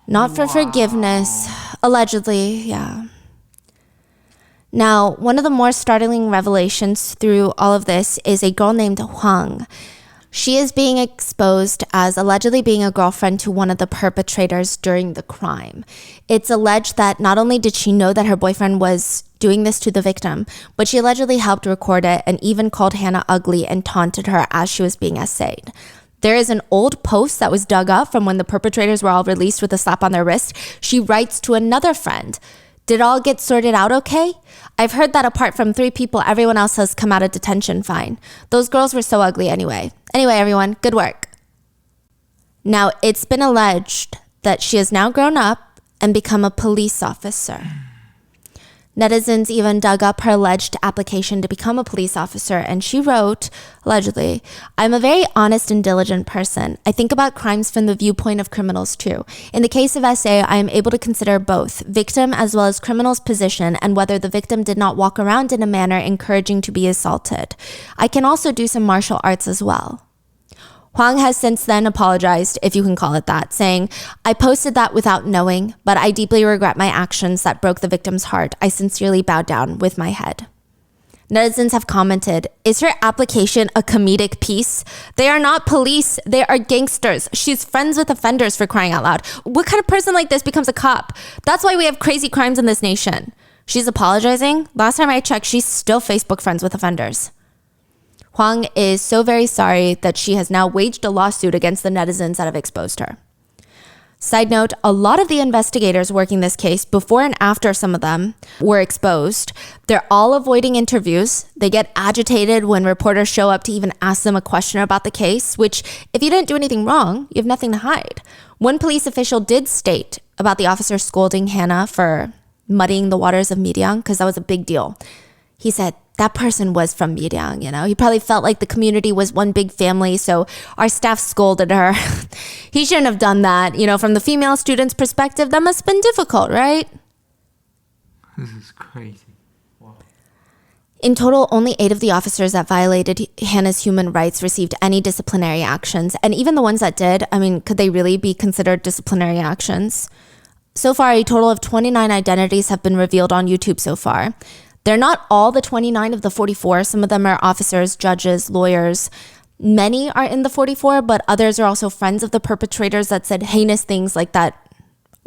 B: Not for forgiveness. Allegedly, yeah. Now, one of the more startling revelations through all of this is a girl named Hwang. She is being exposed as allegedly being a girlfriend to one of the perpetrators during the crime. It's alleged that not only did she know that her boyfriend was doing this to the victim, but she allegedly helped record it and even called Hannah ugly and taunted her as she was being essayed. There is an old post that was dug up from when the perpetrators were all released with a slap on their wrist. She writes to another friend, "Did all get sorted out okay? I've heard that apart from 3 people, everyone else has come out of detention fine. Those girls were so ugly anyway. Anyway, everyone, good work." Now, it's been alleged that she has now grown up and become a police officer. Netizens even dug up her alleged application to become a police officer, and she wrote, allegedly, "I'm a very honest and diligent person. I think about crimes from the viewpoint of criminals too. In the case of SA, I am able to consider both victim as well as criminal's position and whether the victim did not walk around in a manner encouraging to be assaulted. I can also do some martial arts as well." Hwang has since then apologized, if you can call it that, saying, "I posted that without knowing, but I deeply regret my actions that broke the victim's heart. I sincerely bow down with my head." Netizens have commented, "Is her application a comedic piece? They are not police. They are gangsters. She's friends with offenders, for crying out loud. What kind of person like this becomes a cop? That's why we have crazy crimes in this nation." She's apologizing. Last time I checked, she's still Facebook friends with offenders. Hwang is so very sorry that she has now waged a lawsuit against the netizens that have exposed her. Side note, a lot of the investigators working this case, before and after some of them were exposed, they're all avoiding interviews. They get agitated when reporters show up to even ask them a question about the case, which, if you didn't do anything wrong, you have nothing to hide. One police official did state about the officer scolding Hannah for muddying the waters of Miryang, because that was a big deal. He said, that person was from Miryang, you know? He probably felt like the community was one big family, so our staff scolded her. He shouldn't have done that. You know, from the female student's perspective, that must have been difficult, right?
A: This is crazy. Wow.
B: In total, only 8 of the officers that violated Hannah's human rights received any disciplinary actions. And even the ones that did, I mean, could they really be considered disciplinary actions? So far, a total of 29 identities have been revealed on YouTube so far. They're not all the 29 of the 44. Some of them are officers, judges, lawyers. Many are in the 44, but others are also friends of the perpetrators that said heinous things, like that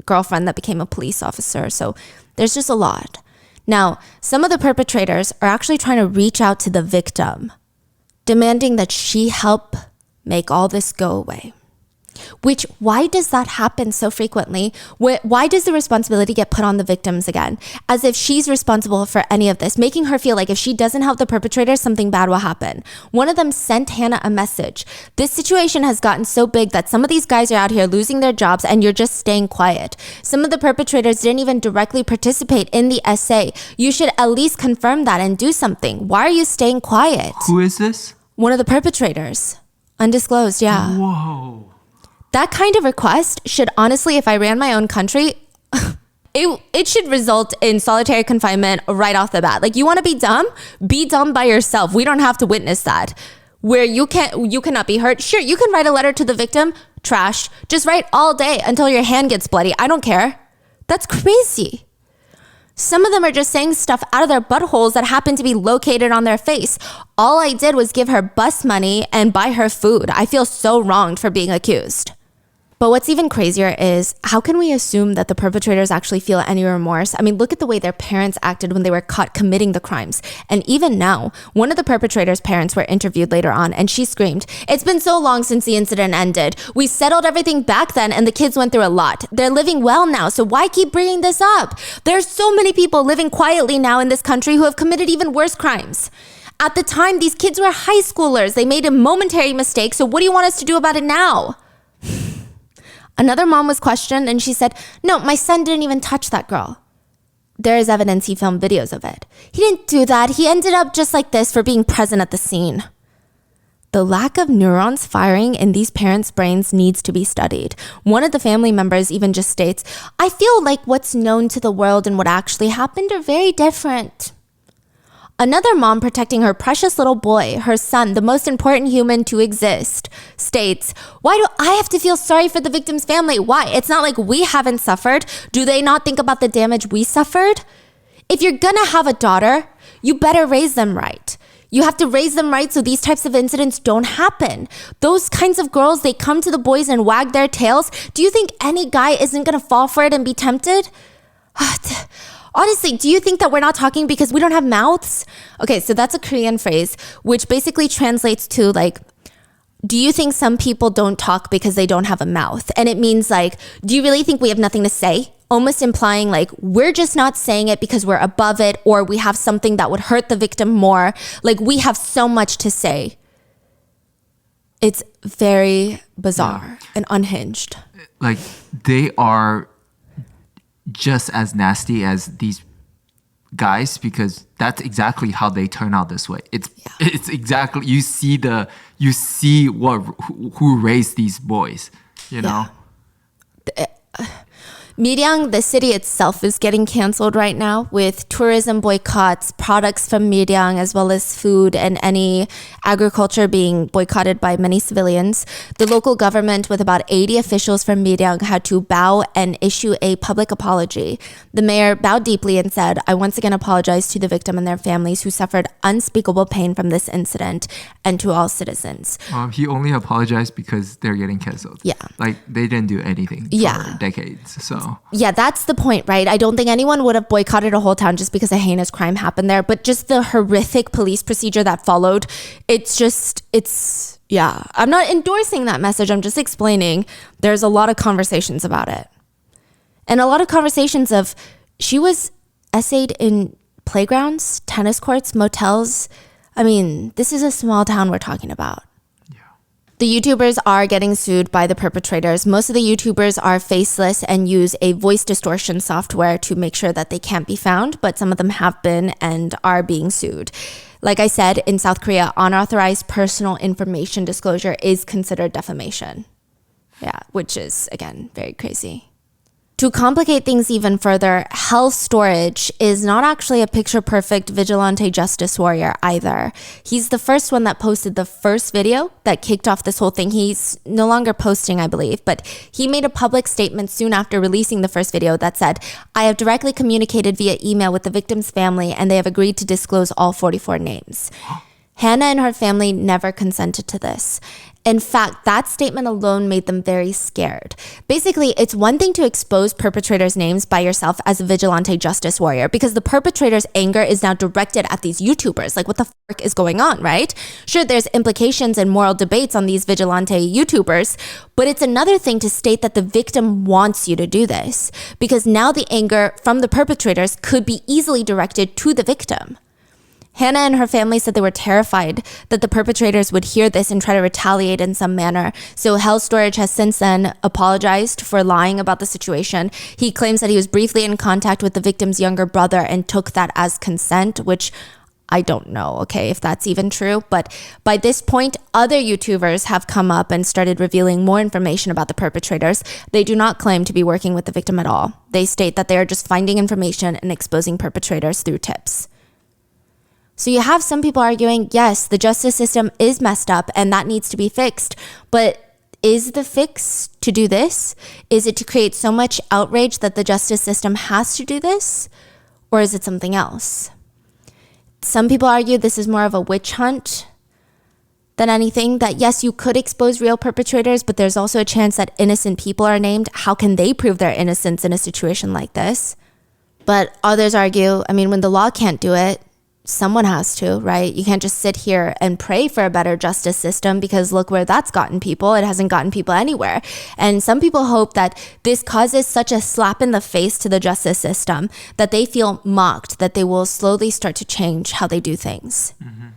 B: girlfriend that became a police officer. So there's just a lot. Now, some of the perpetrators are actually trying to reach out to the victim, demanding that she help make all this go away. Which, why does that happen so frequently? Why does the responsibility get put on the victims again? As if she's responsible for any of this, making her feel like if she doesn't help the perpetrator, something bad will happen. One of them sent Hannah a message. "This situation has gotten so big that some of these guys are out here losing their jobs and you're just staying quiet. Some of the perpetrators didn't even directly participate in the essay. You should at least confirm that and do something. Why are you staying quiet?"
A: Who is this?
B: One of the perpetrators. Undisclosed, yeah.
A: Whoa.
B: That kind of request should honestly, if I ran my own country, it should result in solitary confinement right off the bat. Like, you want to be dumb by yourself. We don't have to witness that. Where you cannot be hurt. Sure, you can write a letter to the victim, trash. Just write all day until your hand gets bloody. I don't care. That's crazy. Some of them are just saying stuff out of their buttholes that happen to be located on their face. All I did was give her bus money and buy her food. I feel so wronged for being accused. But what's even crazier is, how can we assume that the perpetrators actually feel any remorse? I mean, look at the way their parents acted when they were caught committing the crimes. And even now, one of the perpetrators' parents were interviewed later on, and she screamed, "It's been so long since the incident ended. We settled everything back then, and the kids went through a lot. They're living well now, so why keep bringing this up? There's so many people living quietly now in this country who have committed even worse crimes. At the time, these kids were high schoolers. They made a momentary mistake, so what do you want us to do about it now?" Another mom was questioned and she said, "No, my son didn't even touch that girl." There is evidence he filmed videos of it. He didn't do that. He ended up just like this for being present at the scene. The lack of neurons firing in these parents' brains needs to be studied. One of the family members even just states, "I feel like what's known to the world and what actually happened are very different." Another mom protecting her precious little boy, her son, the most important human to exist, states, "Why do I have to feel sorry for the victim's family? Why? It's not like we haven't suffered. Do they not think about the damage we suffered? If you're gonna have a daughter, you better raise them right. You have to raise them right so these types of incidents don't happen. Those kinds of girls, they come to the boys and wag their tails. Do you think any guy isn't gonna fall for it and be tempted? Honestly, do you think that we're not talking because we don't have mouths?" Okay, so that's a Korean phrase, which basically translates to like, do you think some people don't talk because they don't have a mouth? And it means like, do you really think we have nothing to say? Almost implying like, we're just not saying it because we're above it or we have something that would hurt the victim more. Like, we have so much to say. It's very bizarre and unhinged.
A: Like, they are just as nasty as these guys, because that's exactly how they turn out this way. It's exactly, you see who raised these boys, you know?
B: Miryang, the city itself, is getting canceled right now with tourism boycotts, products from Miryang, as well as food and any agriculture being boycotted by many civilians. The local government, with about 80 officials from Miryang, had to bow and issue a public apology. The mayor bowed deeply and said, "I once again apologize to the victim and their families who suffered unspeakable pain from this incident, and to all citizens."
A: He only apologized because they're getting canceled.
B: Yeah.
A: Like, they didn't do anything for decades, so...
B: Yeah, that's the point, right? I don't think anyone would have boycotted a whole town just because a heinous crime happened there, but just the horrific police procedure that followed, I'm not endorsing that message. I'm just explaining there's a lot of conversations about it. And a lot of conversations of, she was essayed in playgrounds, tennis courts, motels. I mean, this is a small town we're talking about. The YouTubers are getting sued by the perpetrators. Most of the YouTubers are faceless and use a voice distortion software to make sure that they can't be found, but some of them have been and are being sued. Like I said, in South Korea, unauthorized personal information disclosure is considered defamation. Yeah, which is, again, very crazy. To complicate things even further, Hell Storage is not actually a picture-perfect vigilante justice warrior either. He's the first one that posted the first video that kicked off this whole thing. He's no longer posting, I believe, but he made a public statement soon after releasing the first video that said, "I have directly communicated via email with the victim's family and they have agreed to disclose all 44 names." Hannah and her family never consented to this. In fact, that statement alone made them very scared. Basically, it's one thing to expose perpetrators' names by yourself as a vigilante justice warrior, because the perpetrator's anger is now directed at these YouTubers. Like, what the fuck is going on, right? Sure, there's implications and moral debates on these vigilante YouTubers, but it's another thing to state that the victim wants you to do this, because now the anger from the perpetrators could be easily directed to the victim. Hannah and her family said they were terrified that the perpetrators would hear this and try to retaliate in some manner. So Hell Storage has since then apologized for lying about the situation. He claims that he was briefly in contact with the victim's younger brother and took that as consent, which I don't know, okay, if that's even true. But by this point, other YouTubers have come up and started revealing more information about the perpetrators. They do not claim to be working with the victim at all. They state that they are just finding information and exposing perpetrators through tips. So you have some people arguing, yes, the justice system is messed up and that needs to be fixed. But is the fix to do this? Is it to create so much outrage that the justice system has to do this? Or is it something else? Some people argue this is more of a witch hunt than anything, that yes, you could expose real perpetrators, but there's also a chance that innocent people are named. How can they prove their innocence in a situation like this? But others argue, I mean, when the law can't do it, someone has to, right? You can't just sit here and pray for a better justice system, because look where that's gotten people. It hasn't gotten people anywhere. And some people hope that this causes such a slap in the face to the justice system that they feel mocked, that they will slowly start to change how they do things. Mm-hmm.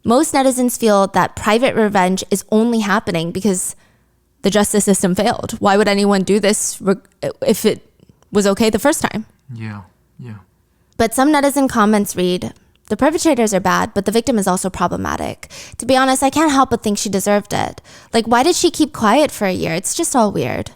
B: Most netizens feel that private revenge is only happening because the justice system failed. Why would anyone do this if it was okay the first time?
A: Yeah.
B: But some netizen comments read, "The perpetrators are bad, but the victim is also problematic. To be honest, I can't help but think she deserved it. Like, why did she keep quiet for a year? It's just all weird."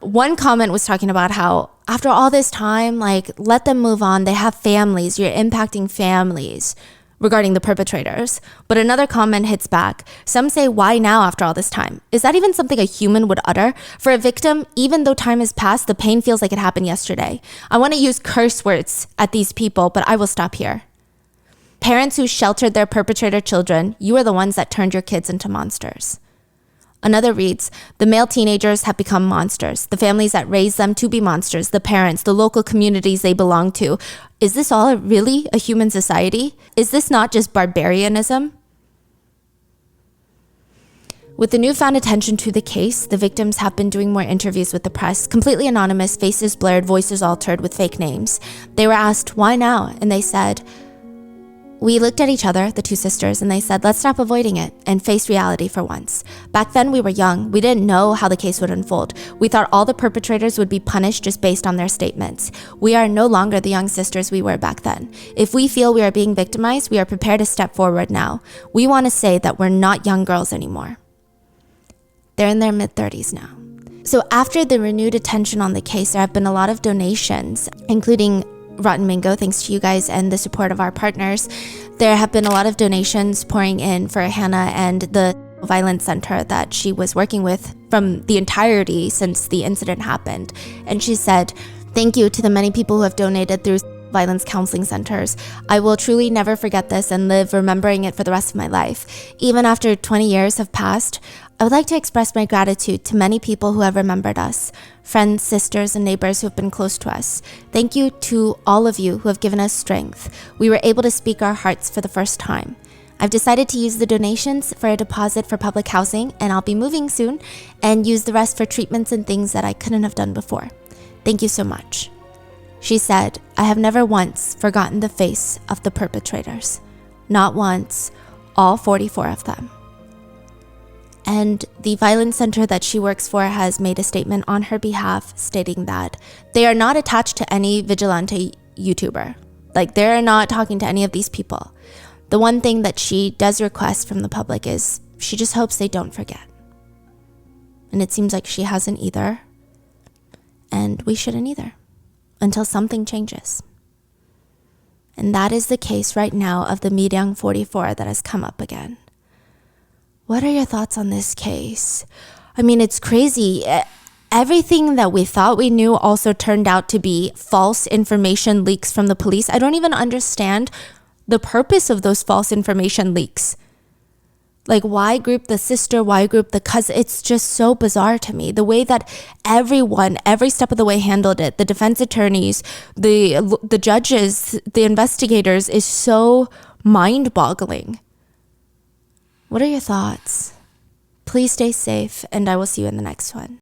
B: One comment was talking about how after all this time, like, let them move on. They have families. You're impacting families, regarding the perpetrators. But another comment hits back. Some say, why now after all this time? Is that even something a human would utter? For a victim, even though time has passed, the pain feels like it happened yesterday. I want to use curse words at these people, but I will stop here. Parents who sheltered their perpetrator children, you are the ones that turned your kids into monsters. Another reads, the male teenagers have become monsters. The families that raised them to be monsters, the parents, the local communities they belong to. Is this all really a human society? Is this not just barbarianism? With the newfound attention to the case, the victims have been doing more interviews with the press, completely anonymous, faces blurred, voices altered with fake names. They were asked, why now? And they said, we looked at each other, the two sisters, and they said, let's stop avoiding it and face reality for once. Back then, we were young. We didn't know how the case would unfold. We thought all the perpetrators would be punished just based on their statements. We are no longer the young sisters we were back then. If we feel we are being victimized, we are prepared to step forward now. We want to say that we're not young girls anymore. They're in their mid-30s now. So after the renewed attention on the case, there have been a lot of donations, including Rotten Mango, thanks to you guys and the support of our partners. There have been a lot of donations pouring in for Hannah and the violence center that she was working with from the entirety since the incident happened. And she said, "Thank you to the many people who have donated through violence counseling centers. I will truly never forget this and live remembering it for the rest of my life. Even after 20 years have passed, I would like to express my gratitude to many people who have remembered us, friends, sisters, and neighbors who have been close to us. Thank you to all of you who have given us strength. We were able to speak our hearts for the first time. I've decided to use the donations for a deposit for public housing, and I'll be moving soon, and use the rest for treatments and things that I couldn't have done before. Thank you so much." She said, "I have never once forgotten the face of the perpetrators. Not once, all 44 of them." And the violence center that she works for has made a statement on her behalf stating that they are not attached to any Vigilante YouTuber. Like, they're not talking to any of these people. The one thing that she does request from the public is she just hopes they don't forget. And it seems like she hasn't either. And we shouldn't either, until something changes. And that is the case right now of the Miryang 44 that has come up again. What are your thoughts on this case? I mean, it's crazy. Everything that we thought we knew also turned out to be false information leaks from the police. I don't even understand the purpose of those false information leaks. Like, why group the sister? Why group the cousin? It's just so bizarre to me. The way that everyone, every step of the way handled it, the defense attorneys, the judges, the investigators, is so mind-boggling. What are your thoughts? Please stay safe, and I will see you in the next one.